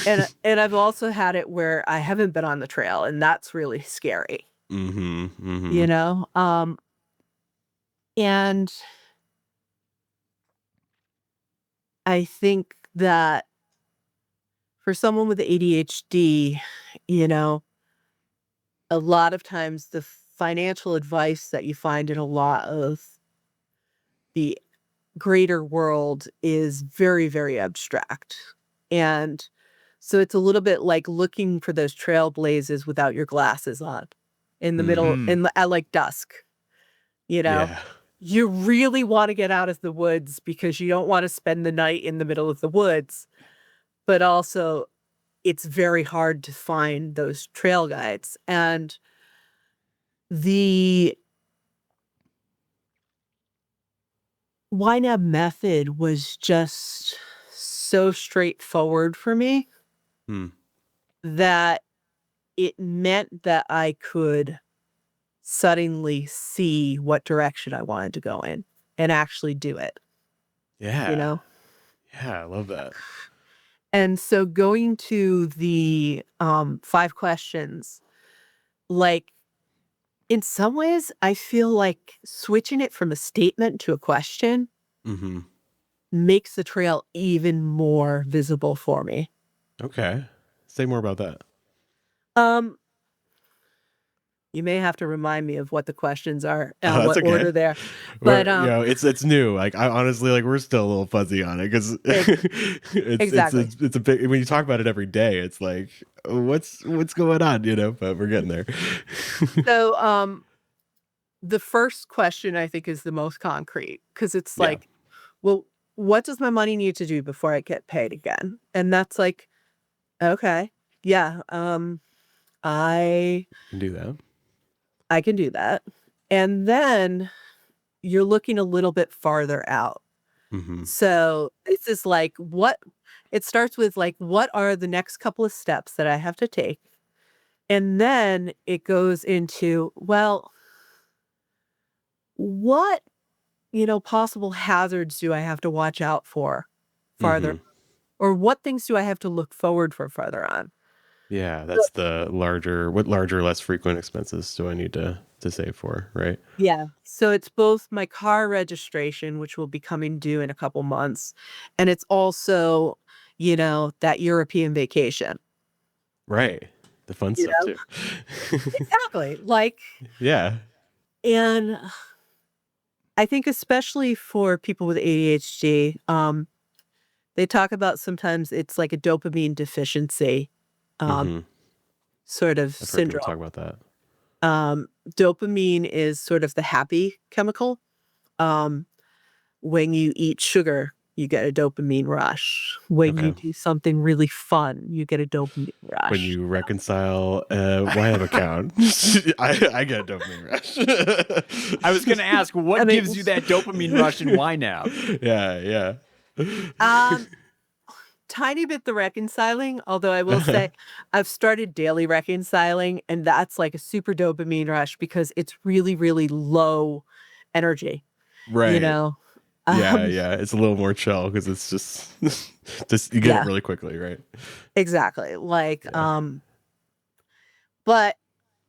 [SPEAKER 1] and I've also had it where I haven't been on the trail, and that's really scary,
[SPEAKER 2] Mm-hmm.
[SPEAKER 1] you
[SPEAKER 2] Mm-hmm.
[SPEAKER 1] know? And I think that for someone with ADHD, you know, a lot of times the financial advice that you find in a lot of the greater world is very, very abstract. And so it's a little bit like looking for those trailblazes without your glasses on in the middle
[SPEAKER 2] Mm-hmm.
[SPEAKER 4] Mm.
[SPEAKER 1] at like dusk, you know?
[SPEAKER 2] Yeah.
[SPEAKER 1] You really want to get out of the woods because you don't want to spend the night in the middle of the woods, but also it's very hard to find those trail guides. And the YNAB method was just so straightforward for me
[SPEAKER 2] Hmm.
[SPEAKER 1] that it meant that I could suddenly see what direction I wanted to go in and actually do it, you
[SPEAKER 2] Yeah.
[SPEAKER 1] know?
[SPEAKER 2] Yeah. I love that.
[SPEAKER 1] And so going to the 5 questions, like in some ways, I feel like switching it from a statement to a question
[SPEAKER 2] Mm-hmm.
[SPEAKER 1] makes the trail even more visible for me.
[SPEAKER 2] Okay. Say more about that.
[SPEAKER 1] Um, you may have to remind me of what the questions are
[SPEAKER 2] Oh,
[SPEAKER 1] and
[SPEAKER 2] that's
[SPEAKER 1] what
[SPEAKER 2] okay.
[SPEAKER 1] order they're, but
[SPEAKER 2] We're, it's new. Like I honestly, like we're still a little fuzzy on it because
[SPEAKER 1] ex-
[SPEAKER 2] it's
[SPEAKER 1] exactly.
[SPEAKER 2] it's a big. When you talk about it every day, it's like what's going on, you know? But we're getting there.
[SPEAKER 1] So, the first question I think is the most concrete because it's
[SPEAKER 2] Yeah,
[SPEAKER 1] like, well, what does my money need to do before I get paid again? And that's like, okay, yeah, I
[SPEAKER 2] can do that.
[SPEAKER 1] I can do that. And then you're looking a little bit farther out.
[SPEAKER 2] Mm-hmm.
[SPEAKER 1] So this is like what it starts with like, what are the next couple of steps that I have to take? And then it goes into, well, what, possible hazards do I have to watch out for farther?
[SPEAKER 2] Mm-hmm.
[SPEAKER 1] Or what things do I have to look forward for farther on?
[SPEAKER 2] Yeah,
[SPEAKER 1] So
[SPEAKER 2] that's the larger. What larger, less frequent expenses do I need to save for? Right.
[SPEAKER 1] yeah. So it's both my car registration, which will be coming due in a couple months, and it's also, that European vacation.
[SPEAKER 2] Right. The fun
[SPEAKER 1] You
[SPEAKER 2] stuff
[SPEAKER 1] know?
[SPEAKER 2] too.
[SPEAKER 1] Exactly. Like,
[SPEAKER 2] Yeah.
[SPEAKER 1] and I think especially for people with ADHD, they talk about sometimes it's like a dopamine deficiency, um,
[SPEAKER 2] Mm-hmm.
[SPEAKER 1] sort of
[SPEAKER 2] I've heard people
[SPEAKER 1] syndrome.
[SPEAKER 2] talk about that.
[SPEAKER 1] Dopamine is sort of the happy chemical. Um, when you eat sugar, you get a dopamine rush. When you
[SPEAKER 2] Okay.
[SPEAKER 1] do something really fun, you get a dopamine
[SPEAKER 2] When
[SPEAKER 1] rush.
[SPEAKER 2] you reconcile a YNAB account, I get a dopamine rush.
[SPEAKER 4] I was going to ask,
[SPEAKER 1] I
[SPEAKER 4] what
[SPEAKER 1] mean,
[SPEAKER 4] gives you that dopamine rush in YNAB?
[SPEAKER 2] Yeah, yeah.
[SPEAKER 1] um, tiny bit the reconciling, although I will say I've started daily reconciling, and that's like a super dopamine rush because it's really, really low energy, you
[SPEAKER 2] Right.
[SPEAKER 1] know?
[SPEAKER 2] Yeah,
[SPEAKER 1] Um,
[SPEAKER 2] yeah. It's a little more chill because it's just you get it
[SPEAKER 1] yeah,
[SPEAKER 2] really quickly, right?
[SPEAKER 1] exactly. Like,
[SPEAKER 2] Yeah.
[SPEAKER 1] but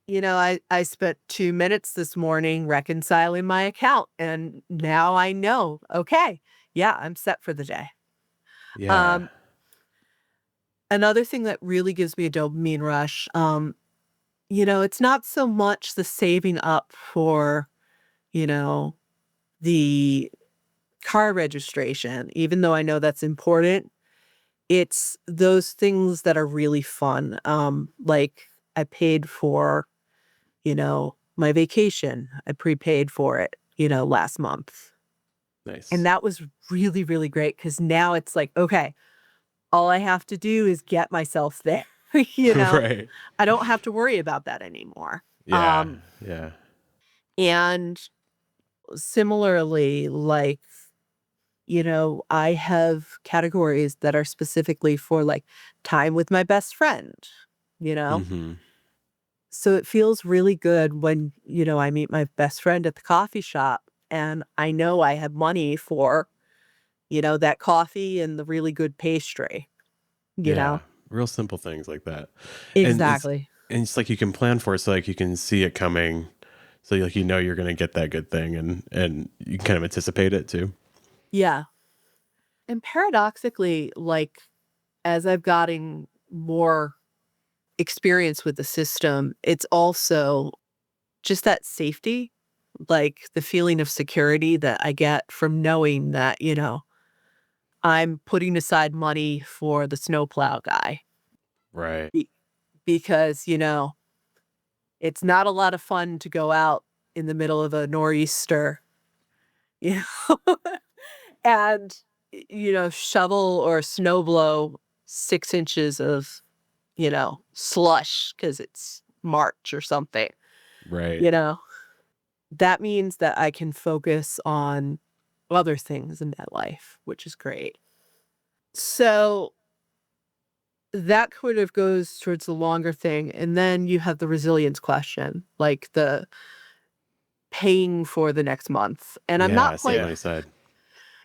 [SPEAKER 1] I spent 2 minutes this morning reconciling my account, and now I know, okay, yeah, I'm set for the day.
[SPEAKER 2] Yeah.
[SPEAKER 1] Um, another thing that really gives me a dopamine rush, it's not so much the saving up for, you know, the car registration, even though I know that's important. it's those things that are really fun. Like I paid for, my vacation. I prepaid for it, last month. And
[SPEAKER 2] Nice.
[SPEAKER 1] that was really, really great because now it's like, okay, all I have to do is get myself there. you know,
[SPEAKER 2] Right.
[SPEAKER 1] I don't have to worry about that anymore.
[SPEAKER 2] Yeah. Yeah.
[SPEAKER 1] And similarly, like, I have categories that are specifically for like time with my best friend, you know?
[SPEAKER 2] Hmm.
[SPEAKER 1] So it feels really good when, I meet my best friend at the coffee shop and I know I have money for, that coffee and the really good pastry, you know?
[SPEAKER 2] Yeah. Real simple things like that. And it's
[SPEAKER 1] Exactly.
[SPEAKER 2] and it's like you can plan for it, so like you can see it coming. So like you're gonna get that good thing, and you can kind of anticipate it too.
[SPEAKER 1] Yeah. And paradoxically, like as I've gotten more experience with the system, it's also just that safety, like the feeling of security that I get from knowing that, I'm putting aside money for the snowplow guy
[SPEAKER 2] Right.
[SPEAKER 1] be- because, it's not a lot of fun to go out in the middle of a nor'easter, you know, and, shovel or snow blow 6 inches of, slush because it's March or something,
[SPEAKER 2] Right.
[SPEAKER 1] you know? That means that I can focus on other things in my life, which is great. So that kind of goes towards the longer thing. And then you have the resilience question, like the paying for the next month. And I'm
[SPEAKER 2] Yeah.
[SPEAKER 1] not
[SPEAKER 2] Set
[SPEAKER 1] quite,
[SPEAKER 2] money aside.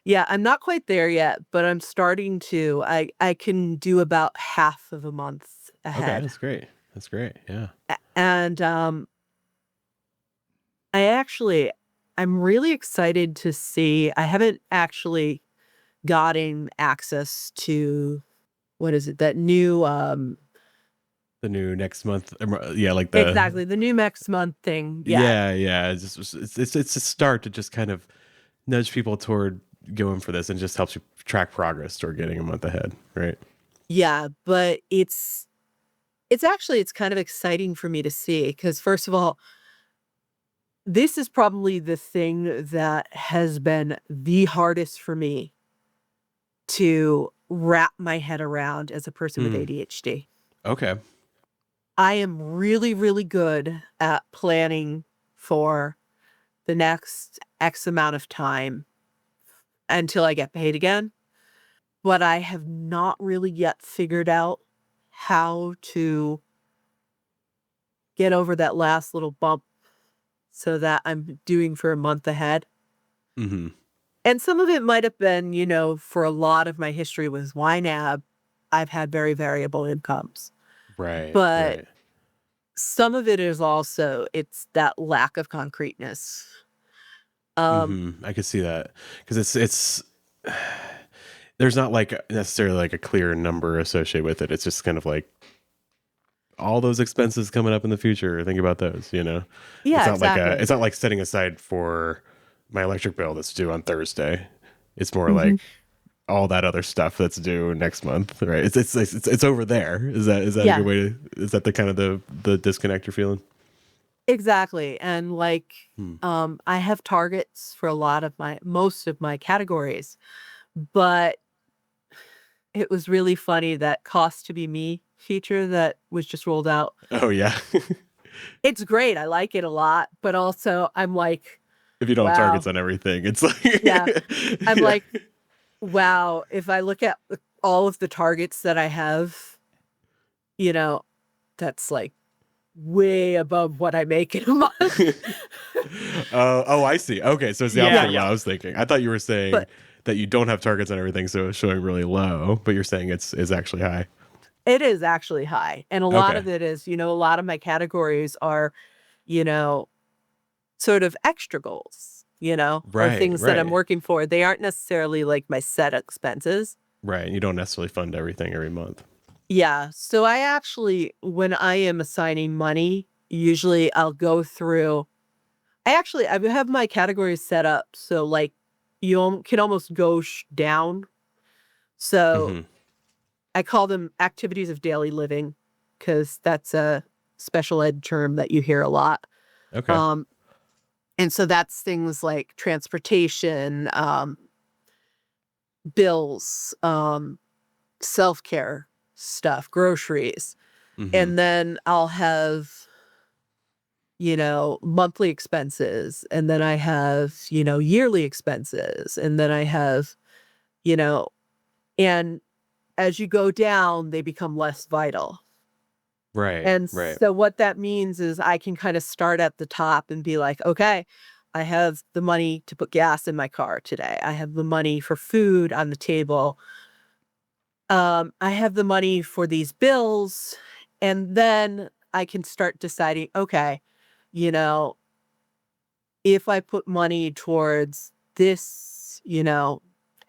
[SPEAKER 1] yeah, I'm not quite there yet, but I'm starting to. I can do about half of a month
[SPEAKER 2] Okay,
[SPEAKER 1] ahead.
[SPEAKER 2] that's great. That's great. Yeah.
[SPEAKER 1] And I actually I'm really excited to see. I haven't actually gotten access to what is it? That new
[SPEAKER 2] The new next month. Yeah, like the
[SPEAKER 1] exactly, the new next month thing yet.
[SPEAKER 2] yeah, yeah. It's a start to just kind of nudge people toward going for this, and just helps you track progress toward getting a month ahead, right?
[SPEAKER 1] Yeah, but it's kind of exciting for me to see because first of all, this is probably the thing that has been the hardest for me to wrap my head around as a person with
[SPEAKER 2] Hmm.
[SPEAKER 1] ADHD.
[SPEAKER 2] Okay.
[SPEAKER 1] I am really, really good at planning for the next X amount of time until I get paid again, but I have not really yet figured out how to get over that last little bump so that I'm doing for a month ahead.
[SPEAKER 2] Hmm.
[SPEAKER 1] And some of it might have been, for a lot of my history with YNAB, I've had very variable incomes.
[SPEAKER 2] Right.
[SPEAKER 1] But
[SPEAKER 2] Right.
[SPEAKER 1] some of it is also it's that lack of concreteness. Um,
[SPEAKER 2] I could see that because it's there's not like necessarily like a clear number associated with it. It's just kind of like all those expenses coming up in the future. Think about those.
[SPEAKER 1] yeah, exactly.
[SPEAKER 2] It's not like setting aside for my electric bill that's due on Thursday. It's more
[SPEAKER 1] Mhm.
[SPEAKER 2] like all that other stuff that's due next month, right? It's over there. Is that a good
[SPEAKER 1] Yeah,
[SPEAKER 2] way to? Is that the kind of the disconnect you're feeling?
[SPEAKER 1] exactly. And like,
[SPEAKER 2] Hmm.
[SPEAKER 1] I have targets for most of my categories, but it was really funny that cost to be me feature that was just rolled out.
[SPEAKER 2] Oh yeah.
[SPEAKER 1] It's great. I like it a lot, but also I'm like,
[SPEAKER 2] If you don't have targets
[SPEAKER 1] wow.
[SPEAKER 2] on everything, it's like
[SPEAKER 1] Yeah. I'm
[SPEAKER 2] yeah.
[SPEAKER 1] like, wow, if I look at all of the targets that I have, you know, that's like way above what I make in a month.
[SPEAKER 2] Oh, I see. Okay, so it's the opposite
[SPEAKER 4] Yeah,
[SPEAKER 1] Yeah.
[SPEAKER 2] of what
[SPEAKER 4] yeah.
[SPEAKER 2] I was thinking. I thought you were saying
[SPEAKER 1] But
[SPEAKER 2] that you don't have targets on everything, so it's showing really low. But you're saying it's actually high.
[SPEAKER 1] it is actually high. And a lot
[SPEAKER 2] Okay.
[SPEAKER 1] of it is, a lot of my categories are, you know, sort of extra goals, or
[SPEAKER 2] Right.
[SPEAKER 1] things that I'm
[SPEAKER 2] Right.
[SPEAKER 1] working for. They aren't necessarily like my set expenses.
[SPEAKER 2] Right. You don't necessarily fund everything every month.
[SPEAKER 1] Yeah. So I actually, when I am assigning money, usually I'll go through, I have my categories set up. So like can almost go down. So
[SPEAKER 2] Hmm.
[SPEAKER 1] I call them activities of daily living because that's a special ed term that you hear a lot.
[SPEAKER 2] Okay.
[SPEAKER 1] And so that's things like transportation, bills, self-care stuff, groceries.
[SPEAKER 2] Mm-hmm.
[SPEAKER 1] And then I'll have, monthly expenses. And then I have, yearly expenses. And then I have, and as you go down, they become less vital.
[SPEAKER 2] Right.
[SPEAKER 1] And
[SPEAKER 2] Right.
[SPEAKER 1] so what that means is I can kind of start at the top and be like, okay, I have the money to put gas in my car today. I have the money for food on the table. I have the money for these bills. And then I can start deciding, okay, you know, if I put money towards this,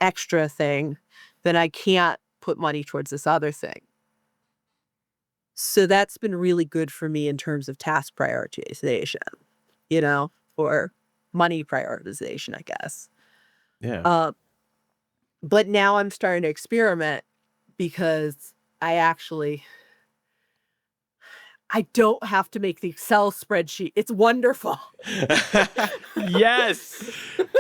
[SPEAKER 1] extra thing, then I can't put money towards this other thing. So that's been really good for me in terms of task prioritization, or money prioritization, I guess.
[SPEAKER 2] Yeah.
[SPEAKER 1] But now I'm starting to experiment because I don't have to make the Excel spreadsheet. It's wonderful.
[SPEAKER 4] Yes.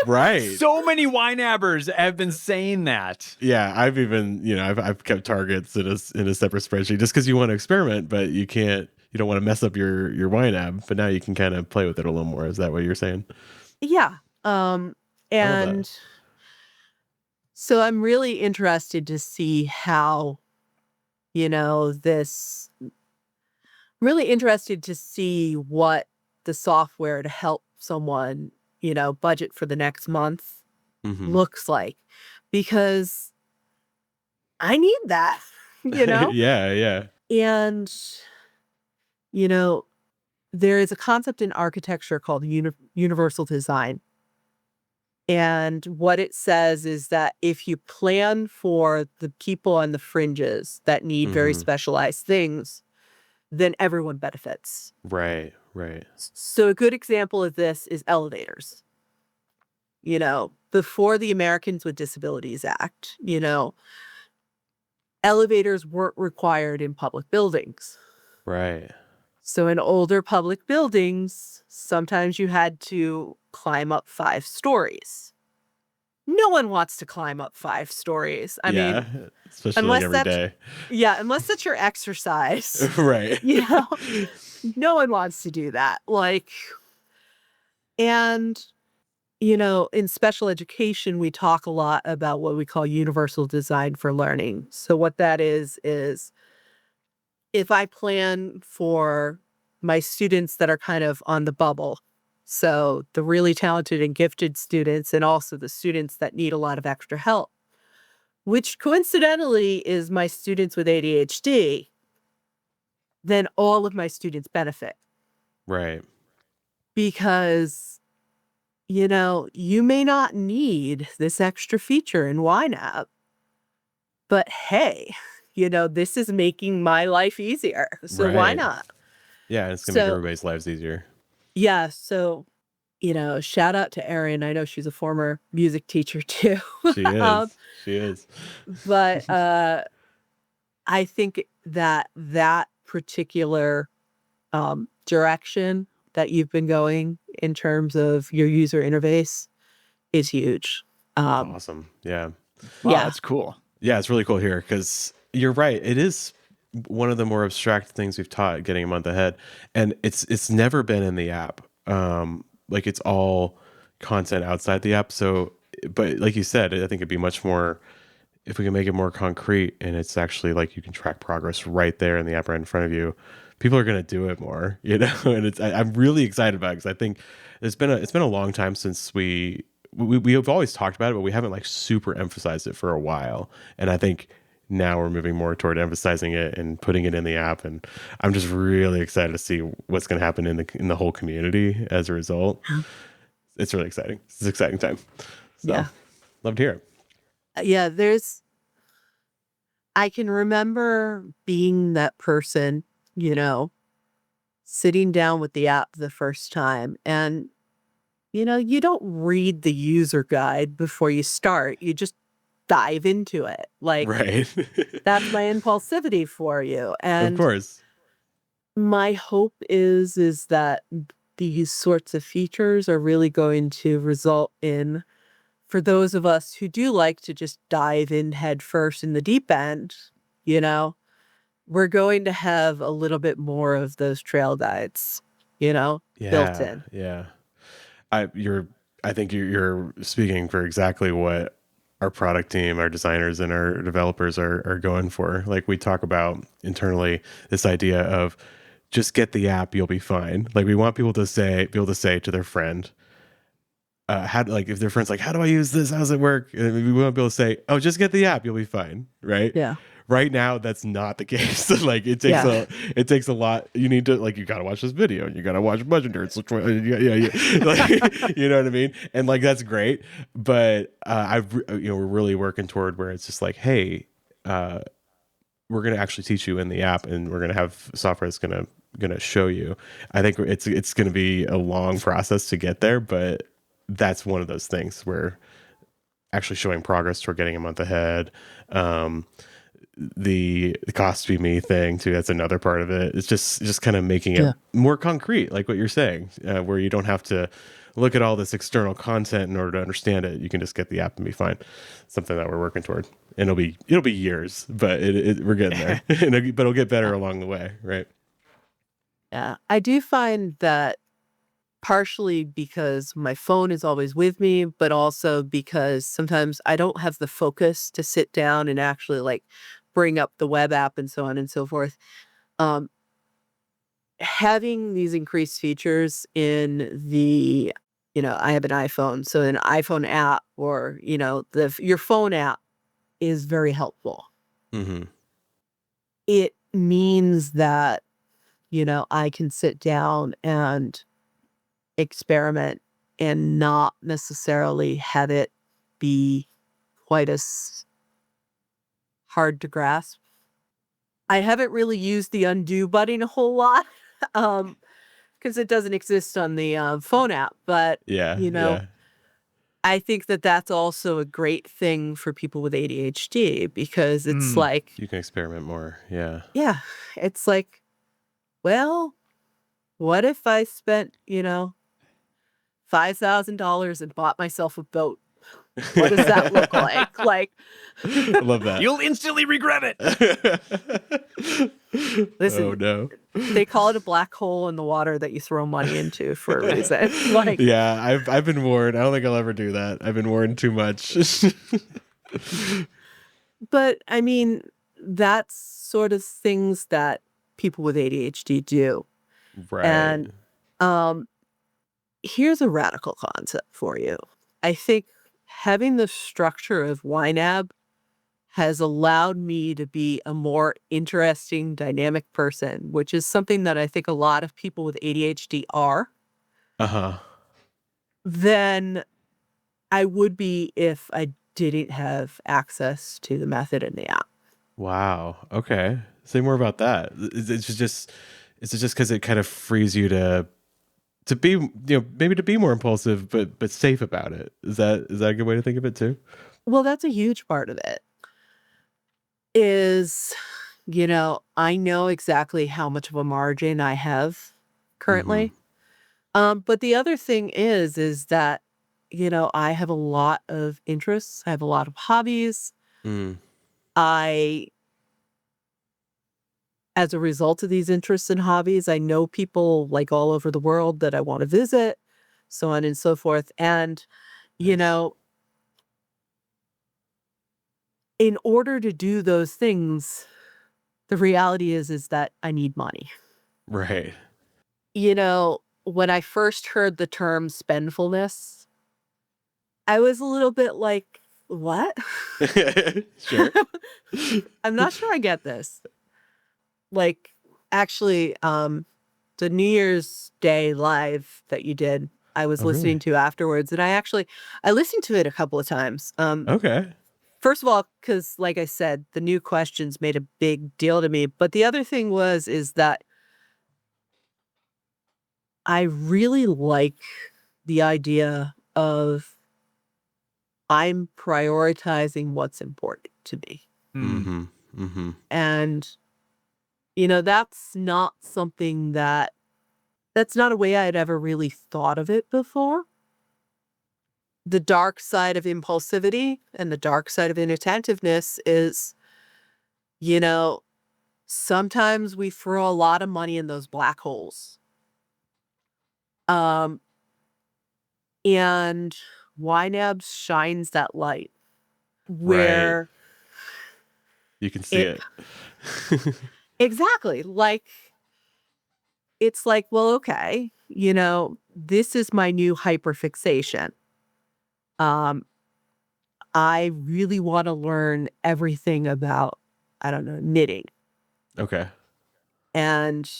[SPEAKER 2] Right.
[SPEAKER 4] So many YNABers have been saying that.
[SPEAKER 2] Yeah, I've even, I've kept targets in a separate spreadsheet just because you want to experiment, but you don't want to mess up your YNAB, but now you can kind of play with it a little more. Is that what you're saying?
[SPEAKER 1] Yeah.
[SPEAKER 2] I love
[SPEAKER 1] And
[SPEAKER 2] that.
[SPEAKER 1] so I'm really interested to see how, this really interested to see what the software to help someone, budget for the next month
[SPEAKER 2] Mm-hmm.
[SPEAKER 1] looks like, because I need that,
[SPEAKER 2] Yeah, yeah.
[SPEAKER 1] And, you know, there is a concept in architecture called universal design. And what it says is that if you plan for the people on the fringes that need very
[SPEAKER 2] Mm-hmm.
[SPEAKER 1] specialized things, then everyone benefits.
[SPEAKER 2] Right, right.
[SPEAKER 1] So a good example of this is elevators. Before the Americans with Disabilities Act, elevators weren't required in public buildings.
[SPEAKER 2] Right.
[SPEAKER 1] So in older public buildings, sometimes you had to climb up 5 stories. No one wants to climb up 5 stories. I
[SPEAKER 2] Yeah,
[SPEAKER 1] mean,
[SPEAKER 2] especially like every day.
[SPEAKER 1] unless that's your exercise,
[SPEAKER 2] Right.
[SPEAKER 1] no one wants to do that. And, in special education, we talk a lot about what we call universal design for learning. So what that is if I plan for my students that are kind of on the bubble, so the really talented and gifted students, and also the students that need a lot of extra help, which coincidentally is my students with ADHD, then all of my students benefit.
[SPEAKER 2] Right.
[SPEAKER 1] Because, you may not need this extra feature in YNAB, but hey, this is making my life easier. So why
[SPEAKER 2] Right.
[SPEAKER 1] not?
[SPEAKER 2] Yeah, it's gonna make
[SPEAKER 1] So,
[SPEAKER 2] everybody's lives easier.
[SPEAKER 1] yeah. So, shout out to Erin. I know she's a former music teacher too.
[SPEAKER 2] She
[SPEAKER 1] Um,
[SPEAKER 2] is. She is.
[SPEAKER 1] but I think that particular direction that you've been going in terms of your user interface is huge.
[SPEAKER 2] That's awesome. Yeah.
[SPEAKER 4] Wow,
[SPEAKER 1] Yeah.
[SPEAKER 4] that's cool.
[SPEAKER 2] Yeah, it's really cool here because you're right. It is one of the more abstract things we've taught getting a month ahead. And it's never been in the app. Like it's all content outside the app. So, but like you said, I think it'd be much more if we can make it more concrete and it's actually like you can track progress right there in the app right in front of you. People are going to do it more, and I'm really excited about it because I think it's been a long time since we have always talked about it, but we haven't like super emphasized it for a while. And I think now we're moving more toward emphasizing it and putting it in the app. And I'm just really excited to see what's going to happen in the whole community as a result. It's really exciting. It's an exciting time. So,
[SPEAKER 1] Yeah.
[SPEAKER 2] love to hear it.
[SPEAKER 1] Yeah, I can remember being that person, sitting down with the app the first time. And, you don't read the user guide before you start. You just dive into it. Like,
[SPEAKER 2] Right.
[SPEAKER 1] that's my impulsivity for you.
[SPEAKER 2] Of
[SPEAKER 1] And
[SPEAKER 2] course.
[SPEAKER 1] my hope is that these sorts of features are really going to result in, for those of us who do like to just dive in head first in the deep end, you know, we're going to have a little bit more of those trail guides, built
[SPEAKER 2] Yeah.
[SPEAKER 1] in.
[SPEAKER 2] Yeah. I you're I think you're speaking for exactly what our product team, our designers and our developers are going for. Like we talk about internally this idea of just get the app, you'll be fine. Like we want people to be able to say to their friend, like if their friend's like, how do I use this? How does it work? And we want to be able to say, oh, just get the app, you'll be fine. Right.
[SPEAKER 1] Yeah.
[SPEAKER 2] Right now, that's not the case. Like
[SPEAKER 1] Yeah.
[SPEAKER 2] it takes a lot. You need to like, you got to watch this video and you got to watch Budget Nerds. Yeah. Like, you know what I mean? And like, that's great. But we're really working toward where it's just like, hey, we're going to actually teach you in the app and we're going to have software that's going to show you. I think it's going to be a long process to get there, but that's one of those things where actually showing progress toward getting a month ahead. The cost be me thing too, that's another part of it. It's just kind of making it more concrete, like what you're saying, where you don't have to look at all this external content in order to understand it. You can just get the app and be fine. Something that we're working toward, and it'll be years, but we're getting there. But it'll get better along the way, right?
[SPEAKER 1] Yeah. I do find that partially because my phone is always with me, but also because sometimes I don't have the focus to sit down and actually like bring up the web app and so on and so forth. Um, Having these increased features in I have an iPhone, so an iPhone app or, your phone app is very helpful.
[SPEAKER 2] Mm-hmm.
[SPEAKER 1] It means that, I can sit down and experiment and not necessarily have it be quite as hard to grasp. I haven't really used the undo button a whole lot, because it doesn't exist on the, phone app, but,
[SPEAKER 2] Yeah, yeah.
[SPEAKER 1] I think that that's also a great thing for people with ADHD because it's like,
[SPEAKER 2] You can experiment more. Yeah.
[SPEAKER 1] yeah, it's like, well, what if I spent, $5,000 and bought myself a boat? What does that look like? Like,
[SPEAKER 2] I love that.
[SPEAKER 4] You'll instantly regret it.
[SPEAKER 1] listen,
[SPEAKER 2] Oh no.
[SPEAKER 1] they call it a black hole in the water that you throw money into for a reason. Like,
[SPEAKER 2] Yeah, I've been warned. I don't think I'll ever do that. I've been warned too much.
[SPEAKER 1] but I mean, that's sort of things that people with ADHD do.
[SPEAKER 2] Right.
[SPEAKER 1] And here's a radical concept for you. I think having the structure of YNAB has allowed me to be a more interesting, dynamic person, which is something that I think a lot of people with ADHD are,
[SPEAKER 2] Uh-huh.
[SPEAKER 1] than I would be if I didn't have access to the method in the app.
[SPEAKER 2] Wow. Okay. Say more about that. Is it just because it kind of frees you to be, maybe to be more impulsive, but safe about it? Is that a good way to think of it too?
[SPEAKER 1] Well, that's a huge part of it. Is, I know exactly how much of a margin I have currently. But the other thing is that, I have a lot of interests. I have a lot of hobbies.
[SPEAKER 2] Mm.
[SPEAKER 1] As a result of these interests and hobbies, I know people like all over the world that I want to visit, so on and so forth. And,
[SPEAKER 2] Nice.
[SPEAKER 1] In order to do those things, the reality is that I need money.
[SPEAKER 2] Right.
[SPEAKER 1] When I first heard the term spendfulness, I was a little bit like, what?
[SPEAKER 2] Sure.
[SPEAKER 1] I'm not sure I get this. Like, actually, the New Year's Day live that you did, I was
[SPEAKER 2] Oh,
[SPEAKER 1] listening
[SPEAKER 2] really?
[SPEAKER 1] to afterwards, and I listened to it a couple of times.
[SPEAKER 2] Okay.
[SPEAKER 1] First of all, because like I said, the new questions made a big deal to me. But the other thing is that I really like the idea of I'm prioritizing what's important to me.
[SPEAKER 2] Mm-hmm. Mm-hmm.
[SPEAKER 1] And, that's not something that's not a way I'd ever really thought of it before. The dark side of impulsivity and the dark side of inattentiveness is, you know, sometimes we throw a lot of money in those black holes. Um, and YNAB shines that light
[SPEAKER 2] Right.
[SPEAKER 1] where
[SPEAKER 2] You can see
[SPEAKER 1] it
[SPEAKER 2] it.
[SPEAKER 1] exactly like it's like, well, okay, this is my new hyperfixation. Um, I really want to learn everything about, I don't know, knitting.
[SPEAKER 2] Okay.
[SPEAKER 1] And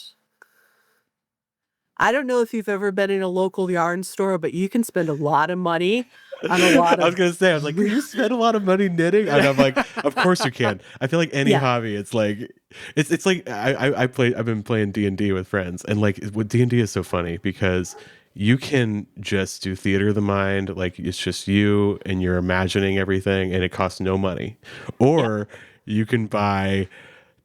[SPEAKER 1] I don't know if you've ever been in a local yarn store, but you can spend a lot of money on a lot
[SPEAKER 2] I was
[SPEAKER 1] of
[SPEAKER 2] gonna say, I was like, can you spend a lot of money knitting? And I'm like, of course you can. I feel like any
[SPEAKER 1] yeah,
[SPEAKER 2] hobby, it's like, it's like I've been playing D&D with friends, and like what D&D is so funny because you can just do theater of the mind, like it's just you and you're imagining everything, and it costs no money,
[SPEAKER 1] yeah.
[SPEAKER 2] or you can buy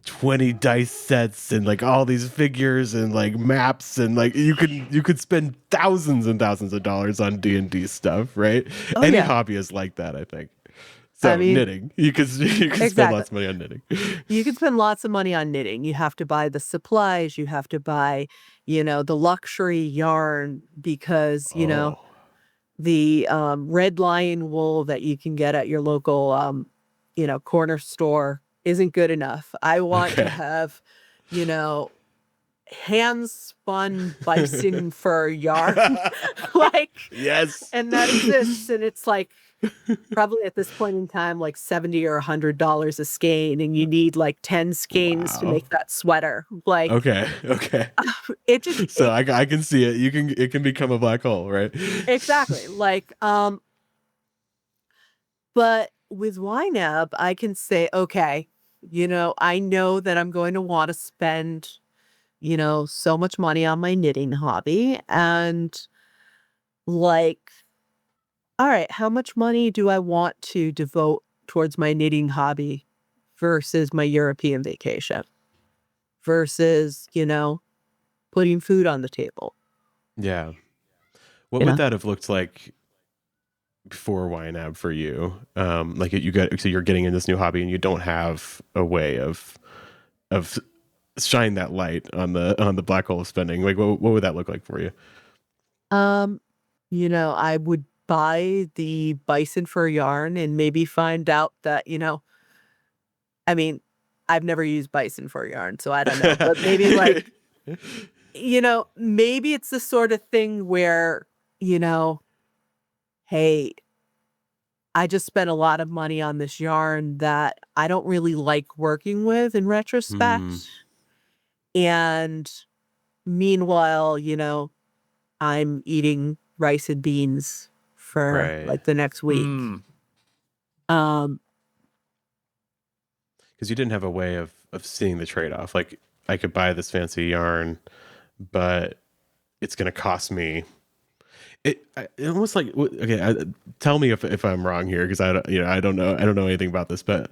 [SPEAKER 2] 20 dice sets and like all these figures and like maps, and like you could spend thousands and thousands of dollars on D&D stuff, right?
[SPEAKER 1] Oh
[SPEAKER 2] Any
[SPEAKER 1] yeah.
[SPEAKER 2] hobby is like that, I think.
[SPEAKER 1] I
[SPEAKER 2] So
[SPEAKER 1] mean,
[SPEAKER 2] knitting, you can spend
[SPEAKER 1] exactly.
[SPEAKER 2] lots of money on knitting.
[SPEAKER 1] You can spend lots of money on knitting. You have to buy the supplies, you have to buy, the luxury yarn because,
[SPEAKER 2] Oh,
[SPEAKER 1] the red lion wool that you can get at your local corner store isn't good enough. I want to
[SPEAKER 2] okay.
[SPEAKER 1] have, you know, hand spun bison fur yarn like
[SPEAKER 2] Yes.
[SPEAKER 1] and that exists and it's like probably at this point in time like 70 or $100 a skein and you need like 10 skeins to
[SPEAKER 2] Wow.
[SPEAKER 1] make that sweater. Like
[SPEAKER 2] Okay. Okay.
[SPEAKER 1] it just
[SPEAKER 2] So I can see it. It can become a black hole, right?
[SPEAKER 1] exactly. Like but with YNAB, I can say, okay, I know that I'm going to want to spend, so much money on my knitting hobby. And like, all right, how much money do I want to devote towards my knitting hobby versus my European vacation versus, putting food on the table,
[SPEAKER 2] Yeah. What
[SPEAKER 1] you
[SPEAKER 2] would
[SPEAKER 1] know?
[SPEAKER 2] that have looked like before YNAB for you? Like you got, so you're getting in this new hobby and you don't have a way of shine that light on the black hole spending. Like what would that look like for you?
[SPEAKER 1] Um, I would buy the bison fur yarn and maybe find out that, I mean, I've never used bison fur yarn, so I don't know, but maybe like, maybe it's the sort of thing where, you know, hey, I just spent a lot of money on this yarn that I don't really like working with in
[SPEAKER 2] Hmm.
[SPEAKER 1] retrospect. And meanwhile, I'm eating rice and beans for
[SPEAKER 2] Right.
[SPEAKER 1] like the next week.
[SPEAKER 4] Mm.
[SPEAKER 1] Um,
[SPEAKER 2] Because you didn't have a way of seeing the trade off. Like I could buy this fancy yarn, but it's going to cost me. It almost like okay. Tell me if I'm wrong here, because I don't know anything about this, but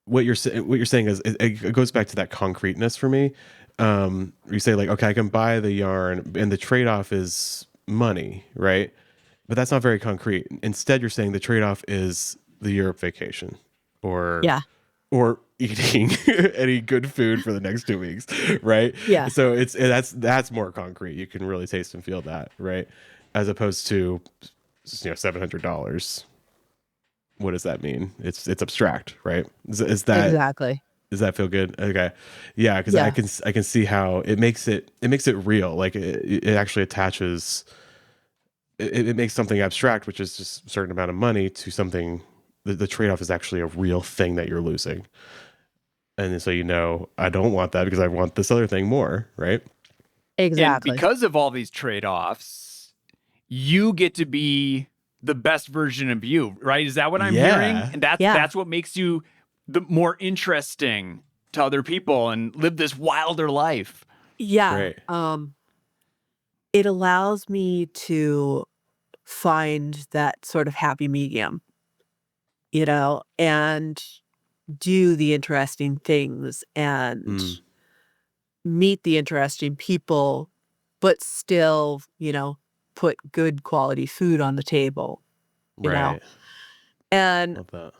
[SPEAKER 2] what you're saying is it goes back to that concreteness for me. You say like, okay, I can buy the yarn, and the trade off is money, right? But that's not very concrete. Instead, you're saying the trade off is the Europe vacation, or
[SPEAKER 1] yeah,
[SPEAKER 2] or eating any good food for the next 2 weeks, right?
[SPEAKER 1] yeah,
[SPEAKER 2] So that's more concrete. You can really taste and feel that, right? As opposed to $700. What does that mean? It's abstract, right? Is that
[SPEAKER 1] exactly.
[SPEAKER 2] does that feel good? Okay, yeah, because
[SPEAKER 1] Yeah,
[SPEAKER 2] I can see how it makes it real. Like it actually attaches. It makes something abstract, which is just a certain amount of money, to something. The trade off is actually a real thing that you're losing. And so I don't want that because I want this other thing more, right?
[SPEAKER 4] And
[SPEAKER 1] exactly.
[SPEAKER 4] because of all these trade-offs, you get to be the best version of you, right? Is that what I'm hearing?
[SPEAKER 2] Yeah.
[SPEAKER 4] And that's
[SPEAKER 1] Yeah,
[SPEAKER 4] that's what makes you the more interesting to other people and live this wilder life.
[SPEAKER 1] yeah.
[SPEAKER 2] Right.
[SPEAKER 1] It allows me to find that sort of happy medium. and do the interesting things and meet the interesting people, but still, put good quality food on the table, you know?
[SPEAKER 2] Right.
[SPEAKER 1] And
[SPEAKER 2] Love that.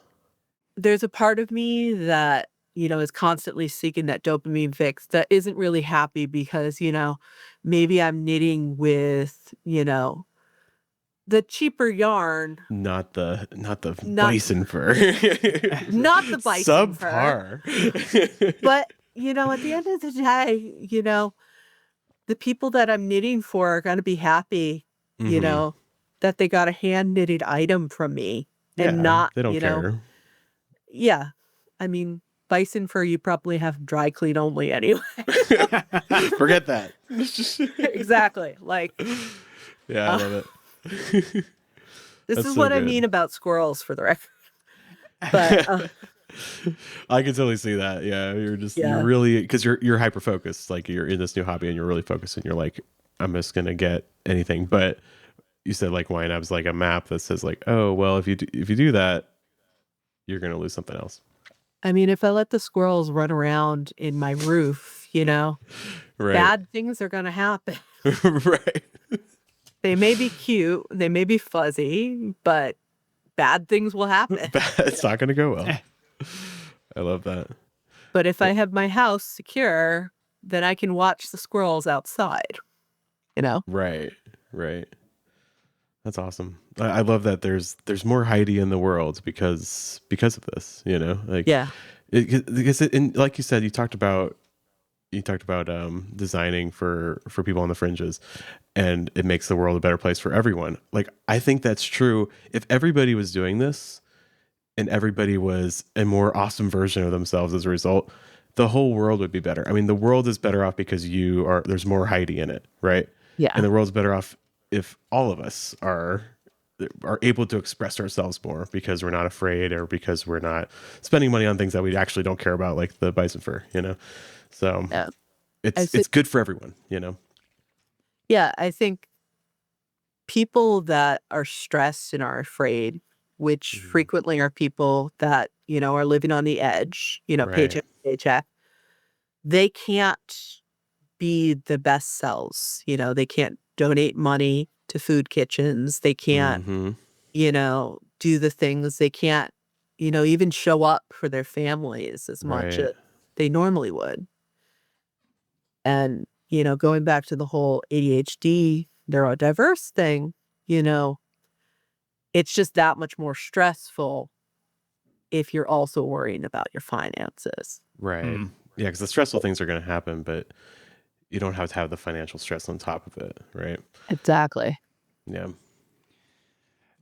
[SPEAKER 1] there's a part of me that, is constantly seeking that dopamine fix that isn't really happy because, maybe I'm knitting with, the cheaper yarn,
[SPEAKER 2] Not the
[SPEAKER 1] not
[SPEAKER 2] bison fur.
[SPEAKER 1] not the bison fur,
[SPEAKER 2] Subpar.
[SPEAKER 1] but, at the end of the day, the people that I'm knitting for are gonna be happy, you
[SPEAKER 2] Mhm.
[SPEAKER 1] know, that they got a hand knitted item from me and
[SPEAKER 2] Yeah,
[SPEAKER 1] not,
[SPEAKER 2] they don't care.
[SPEAKER 1] yeah. I mean, bison fur, you probably have dry clean only anyway.
[SPEAKER 2] Forget that.
[SPEAKER 1] Exactly. Like,
[SPEAKER 2] Yeah, I
[SPEAKER 1] uh,
[SPEAKER 2] love it.
[SPEAKER 1] this
[SPEAKER 2] That's
[SPEAKER 1] is
[SPEAKER 2] so
[SPEAKER 1] what I
[SPEAKER 2] good.
[SPEAKER 1] mean about squirrels for the record. But,
[SPEAKER 2] I can totally see that. Yeah, you're
[SPEAKER 1] yeah.
[SPEAKER 2] really because you're hyper focused. Like you're in this new hobby and you're really focused and you're like, I'm just gonna get anything. But you said like YNAB's like a map that says like, oh well, if you do that, you're gonna lose something else.
[SPEAKER 1] I mean, if I let the squirrels run around in my roof,
[SPEAKER 2] Right.
[SPEAKER 1] bad things are gonna happen.
[SPEAKER 2] Right.
[SPEAKER 1] They may be cute, they may be fuzzy, but bad things will happen.
[SPEAKER 2] It's not gonna go well. I love that.
[SPEAKER 1] But if I have my house secure, then I can watch the squirrels outside, you know?
[SPEAKER 2] Right. Right. That's awesome. I love that there's more Heidi in the world because of this, like
[SPEAKER 1] Yeah.
[SPEAKER 2] and like you said, you talked about designing for people on the fringes, and it makes the world a better place for everyone. Like I think that's true. If everybody was doing this and everybody was a more awesome version of themselves as a result, the whole world would be better. I mean, the world is better off because there's more Heidi in it, right? And
[SPEAKER 1] Yeah.
[SPEAKER 2] the world's better off if all of us are able to express ourselves more because we're not afraid or because we're not spending money on things that we actually don't care about, like the bison fur. So
[SPEAKER 1] Yeah. I
[SPEAKER 2] it's
[SPEAKER 1] think
[SPEAKER 2] good for everyone.
[SPEAKER 1] yeah, I think people that are stressed and are afraid, which
[SPEAKER 2] Mhm.
[SPEAKER 1] frequently are people that, are living on the edge,
[SPEAKER 2] Right.
[SPEAKER 1] paycheck to paycheck, they can't be the best selves, they can't donate money to food kitchens, they can't,
[SPEAKER 2] Hmm.
[SPEAKER 1] do the things, they can't, even show up for their families as much
[SPEAKER 2] Right.
[SPEAKER 1] as they normally would. And, going back to the whole ADHD neurodiverse thing, you know, it's just that much more stressful if you're also worrying about your finances.
[SPEAKER 2] Right.
[SPEAKER 4] Hmm.
[SPEAKER 2] Yeah, because the stressful things are going to happen, but you don't have to have the financial stress on top of it, right?
[SPEAKER 1] Exactly.
[SPEAKER 2] Yeah.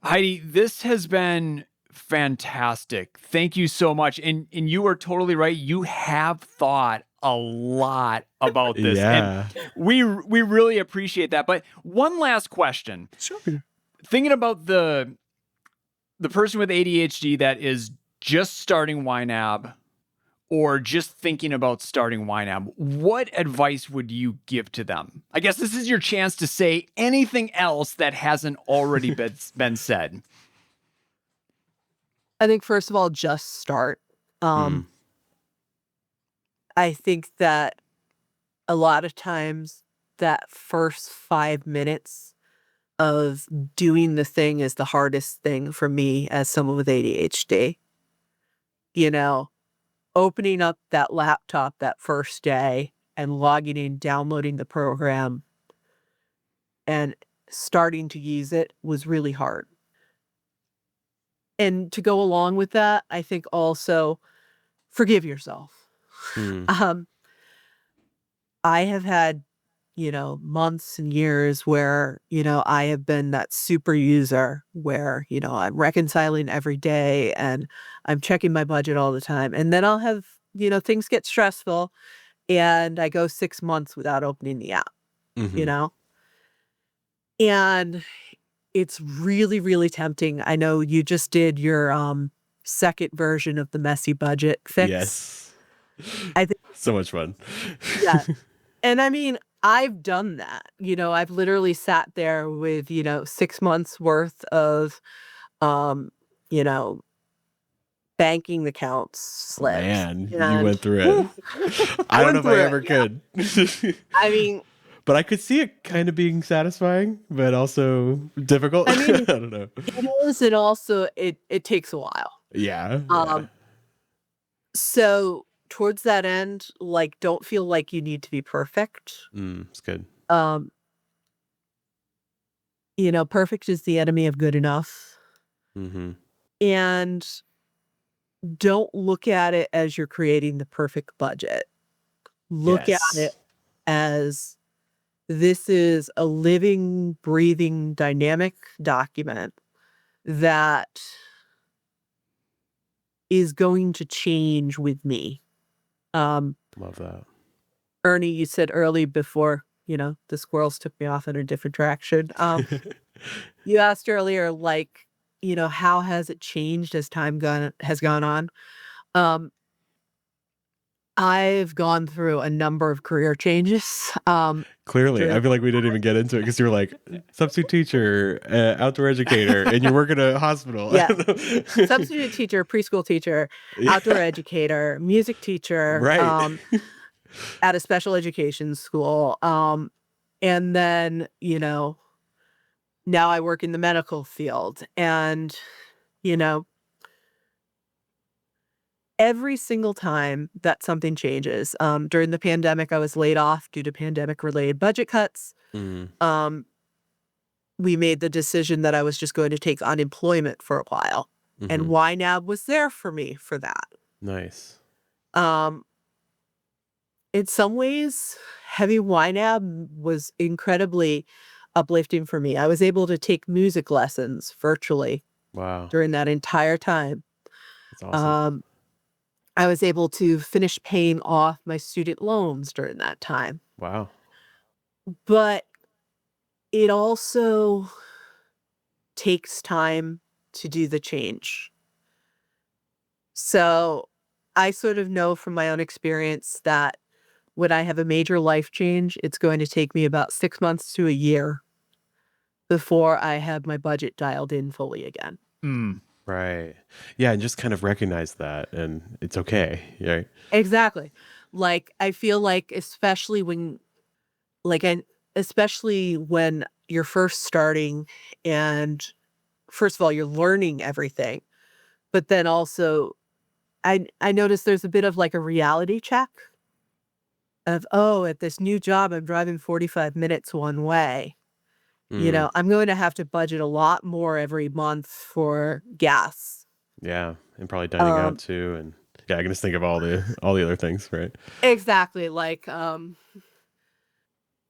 [SPEAKER 4] Heidi, this has been fantastic. Thank you so much. And you are totally right. You have thought a lot about this, and
[SPEAKER 2] Yeah.
[SPEAKER 4] we really appreciate that. But one last question.
[SPEAKER 1] Sure.
[SPEAKER 4] Thinking about the person with ADHD that is just starting YNAB or just thinking about starting YNAB, what advice would you give to them? I guess this is your chance to say anything else that hasn't already been said.
[SPEAKER 1] I think first of all, just start.
[SPEAKER 2] Mm.
[SPEAKER 1] Um, I think that a lot of times that first 5 minutes of doing the thing is the hardest thing for me as someone with ADHD. You know, opening up that laptop that first day and logging in, downloading the program, and starting to use it was really hard. And to go along with that, I think also forgive yourself.
[SPEAKER 2] Mm.
[SPEAKER 1] Um, I have had, months and years where, I have been that super user where, I'm reconciling every day and I'm checking my budget all the time. And then I'll have, things get stressful and I go 6 months without opening the app, you
[SPEAKER 2] Hmm.
[SPEAKER 1] know? And it's really, really tempting. I know you just did your second version of the messy budget fix.
[SPEAKER 2] Yes.
[SPEAKER 1] I think,
[SPEAKER 2] So much fun.
[SPEAKER 1] yeah. And I mean, I've done that. I've literally sat there with, 6 months worth of, um, you know, banking accounts slipped.
[SPEAKER 2] Man, you
[SPEAKER 1] And
[SPEAKER 2] went through it. I don't know
[SPEAKER 1] went
[SPEAKER 2] if I
[SPEAKER 1] through
[SPEAKER 2] ever
[SPEAKER 1] it. Yeah.
[SPEAKER 2] could.
[SPEAKER 1] I mean,
[SPEAKER 2] But I could see it kind of being satisfying, but also difficult.
[SPEAKER 1] I
[SPEAKER 2] I
[SPEAKER 1] mean,
[SPEAKER 2] don't know.
[SPEAKER 1] it is, and also it takes a while.
[SPEAKER 2] Yeah, yeah.
[SPEAKER 1] Um, so towards that end, like, don't feel like you need to be perfect.
[SPEAKER 2] It's good.
[SPEAKER 1] Um, perfect is the enemy of good enough.
[SPEAKER 2] Mm-hmm.
[SPEAKER 1] And don't look at it as you're creating the perfect budget. Look at it
[SPEAKER 2] Yes.
[SPEAKER 1] as this is a living, breathing, dynamic document that is going to change with me.
[SPEAKER 2] Love that.
[SPEAKER 1] Ernie, you said early before, the squirrels took me off in a different direction. You asked earlier, like, how has it changed as has gone on? Um, I've gone through a number of career changes.
[SPEAKER 2] Clearly, I
[SPEAKER 1] During
[SPEAKER 2] feel like we didn't even get into it because you were like substitute teacher, outdoor educator, and you work at a hospital. I
[SPEAKER 1] Yeah.
[SPEAKER 2] don't know.
[SPEAKER 1] Substitute teacher, preschool teacher,
[SPEAKER 2] Yeah.
[SPEAKER 1] outdoor educator, music teacher,
[SPEAKER 2] Right.
[SPEAKER 1] at a special education school. And then, now I work in the medical field. And, you know, every single time that something changes, during the pandemic, I was laid off due to pandemic-related budget cuts.
[SPEAKER 2] Mm,
[SPEAKER 1] Um, we made the decision that I was just going to take unemployment for a while, and
[SPEAKER 2] mhm.
[SPEAKER 1] YNAB was there for me for that.
[SPEAKER 2] Nice.
[SPEAKER 1] Um, in some ways, having YNAB was incredibly uplifting for me. I was able to take music lessons virtually
[SPEAKER 2] Wow.
[SPEAKER 1] during that entire time.
[SPEAKER 2] That's awesome.
[SPEAKER 1] Um, I was able to finish paying off my student loans during that time.
[SPEAKER 2] Wow.
[SPEAKER 1] But it also takes time to do the change. So I sort of know from my own experience that when I have a major life change, it's going to take me about 6 months to a year before I have my budget dialed in fully again.
[SPEAKER 4] Mm.
[SPEAKER 2] Right. Yeah, and just kind of recognize that, and it's okay. Right.
[SPEAKER 1] Exactly. Like, I feel like like, and especially when you're first starting and first of all, you're learning everything, but then also I noticed there's a bit of like a reality check of, oh, at this new job, I'm driving 45 minutes one way.
[SPEAKER 2] Mm,
[SPEAKER 1] I'm going to have to budget a lot more every month for gas.
[SPEAKER 2] yeah, and probably dining out
[SPEAKER 1] Um,
[SPEAKER 2] too, and yeah, I can just think of all the other things, right?
[SPEAKER 1] exactly. Like,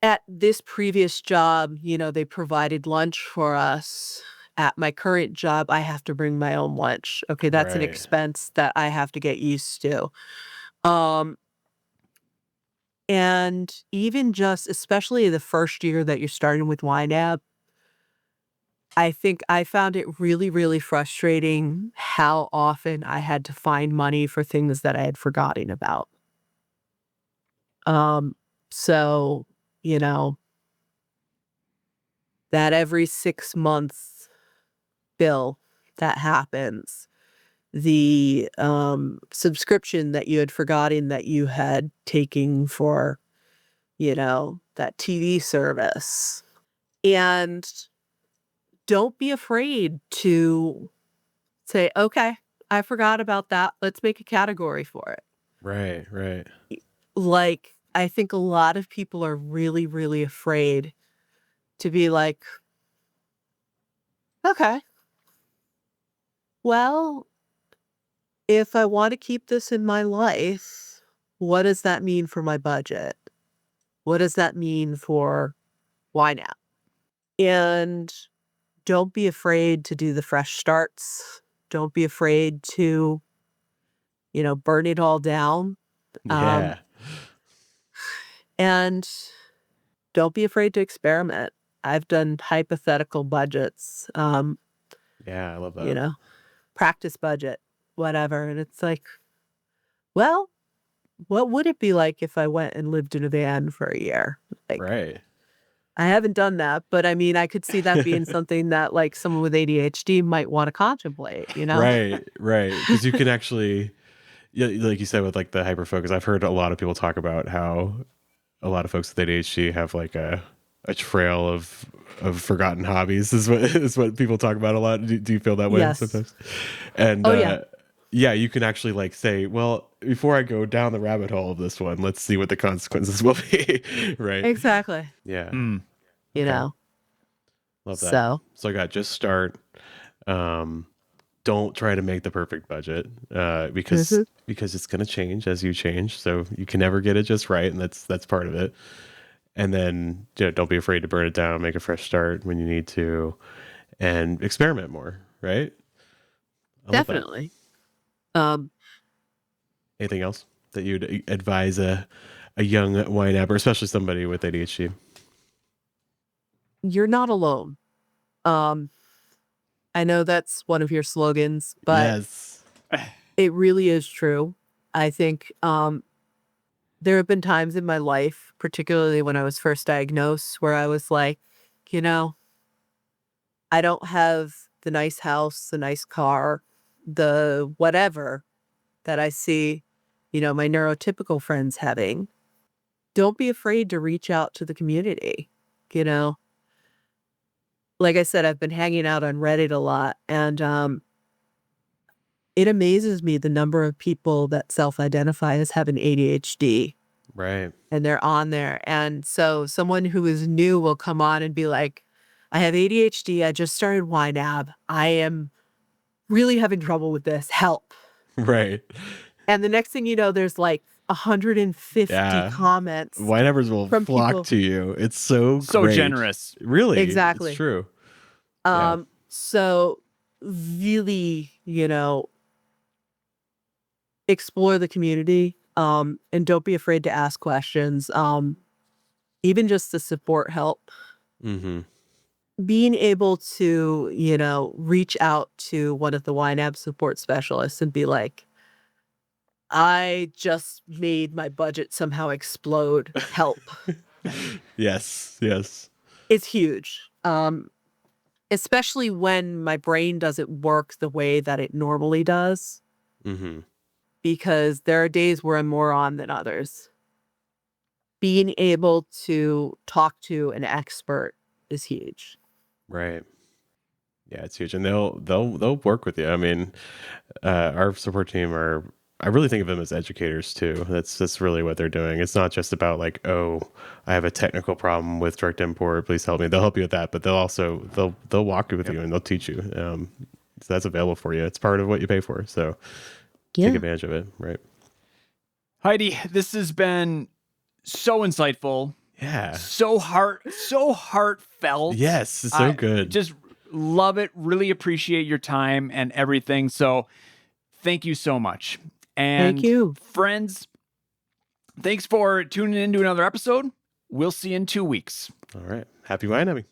[SPEAKER 1] at this previous job, they provided lunch for us. At my current job, I have to bring my own lunch. Okay, that's an
[SPEAKER 2] Right.
[SPEAKER 1] expense that I have to get used to. Um, and even just especially the first year that you're starting with YNAB, I think I found it really, really frustrating how often I had to find money for things that I had forgotten about. Um, so, you know, that every 6 months bill that happens, the, subscription that you had forgotten that you had taken for, that TV service. And don't be afraid to say, "Okay, I forgot about that. Let's make a category for it."
[SPEAKER 2] Right. Right.
[SPEAKER 1] Like, I think a lot of people are really, really afraid to be like, "Okay, well, if I want to keep this in my life, what does that mean for my budget? What does that mean for why now?" And don't be afraid to do the fresh starts. Don't be afraid to, burn it all down. Um,
[SPEAKER 2] Yeah.
[SPEAKER 1] and don't be afraid to experiment. I've done hypothetical budgets,
[SPEAKER 2] Yeah, I love
[SPEAKER 1] you
[SPEAKER 2] that.
[SPEAKER 1] know, practice budget, whatever. And it's like, well, what would it be like if I went and lived in a van for a year? Like,
[SPEAKER 2] Right.
[SPEAKER 1] I haven't done that, but I mean, I could see that being something that like someone with ADHD might want to contemplate, you know?
[SPEAKER 2] Right, right. Because you can actually, yeah, like you said with like the hyper focus. I've heard a lot of people talk about how a lot of folks with ADHD have like a trail of forgotten hobbies. Is what is what people talk about a lot. Do you feel that way
[SPEAKER 1] Yes.
[SPEAKER 2] sometimes? And
[SPEAKER 1] Oh, yeah.
[SPEAKER 2] yeah, you can actually like say, well, before I go down the rabbit hole of this one, let's see what the consequences will be. Right?
[SPEAKER 1] Exactly.
[SPEAKER 2] Yeah.
[SPEAKER 4] Mm.
[SPEAKER 1] You
[SPEAKER 2] Okay.
[SPEAKER 1] know?
[SPEAKER 2] Love that.
[SPEAKER 1] So,
[SPEAKER 2] So I got just start. Um, don't try to make the perfect budget
[SPEAKER 1] Mhm.
[SPEAKER 2] because it's going to change as you change. So you can never get it just right, and that's part of it. And then don't be afraid to burn it down, make a fresh start when you need to, and experiment more. Right? I love that.
[SPEAKER 1] definitely. Um,
[SPEAKER 2] Anything else that you'd advise a young YNABer, especially somebody with ADHD?
[SPEAKER 1] you're not alone. Um, I know that's one of your slogans, but
[SPEAKER 2] Yes.
[SPEAKER 1] it really is true. I think there have been times in my life, particularly when I was first diagnosed, where I was like, you know, I don't have the nice house, the nice car, the whatever that I see, my neurotypical friends having. Don't be afraid to reach out to the community. You know, like I said, I've been hanging out on Reddit a lot, and it amazes me the number of people that self-identify as having ADHD,
[SPEAKER 2] Right.
[SPEAKER 1] and they're on there. And so someone who is new will come on and be like, I have ADHD. I just started YNAB. I am really having trouble with this. Help.
[SPEAKER 2] Right.
[SPEAKER 1] And the next thing you know, there's like 150
[SPEAKER 2] Yeah.
[SPEAKER 1] comments
[SPEAKER 2] YNABers will
[SPEAKER 1] from
[SPEAKER 2] flock
[SPEAKER 1] people.
[SPEAKER 2] to you. It's so
[SPEAKER 4] So
[SPEAKER 2] great.
[SPEAKER 4] generous.
[SPEAKER 2] Really, it's
[SPEAKER 1] Exactly.
[SPEAKER 2] true. Yeah.
[SPEAKER 1] So really, explore the community, and don't be afraid to ask questions. Even just to support help.
[SPEAKER 2] Mm-hmm.
[SPEAKER 1] Being able to, reach out to one of the YNAB support specialists and be like, I just made my budget somehow explode. Help.
[SPEAKER 2] Yes. Yes.
[SPEAKER 1] It's huge. Especially when my brain doesn't work the way that it normally does,
[SPEAKER 2] Mm-hmm.
[SPEAKER 1] because there are days where I'm more on than others. Being able to talk to an expert is huge.
[SPEAKER 2] Right. Yeah, it's huge, and they'll work with you. I mean, our support team are. I really think of them as educators too. That's really what they're doing. It's not just about like, oh, I have a technical problem with direct import. Please help me. They'll help you with that, but they'll walk with you and they'll teach you. So that's available for you. It's part of what you pay for. So take advantage of it. Right.
[SPEAKER 4] Heidi, this has been so insightful.
[SPEAKER 2] Yeah.
[SPEAKER 4] So heartfelt.
[SPEAKER 2] Yes. It's so good.
[SPEAKER 4] Just love it. Really appreciate your time and everything. So thank you so much. And
[SPEAKER 1] Thank you.
[SPEAKER 4] friends, thanks for tuning in to another episode. We'll see you in 2 weeks.
[SPEAKER 2] All right. Happy YNABing.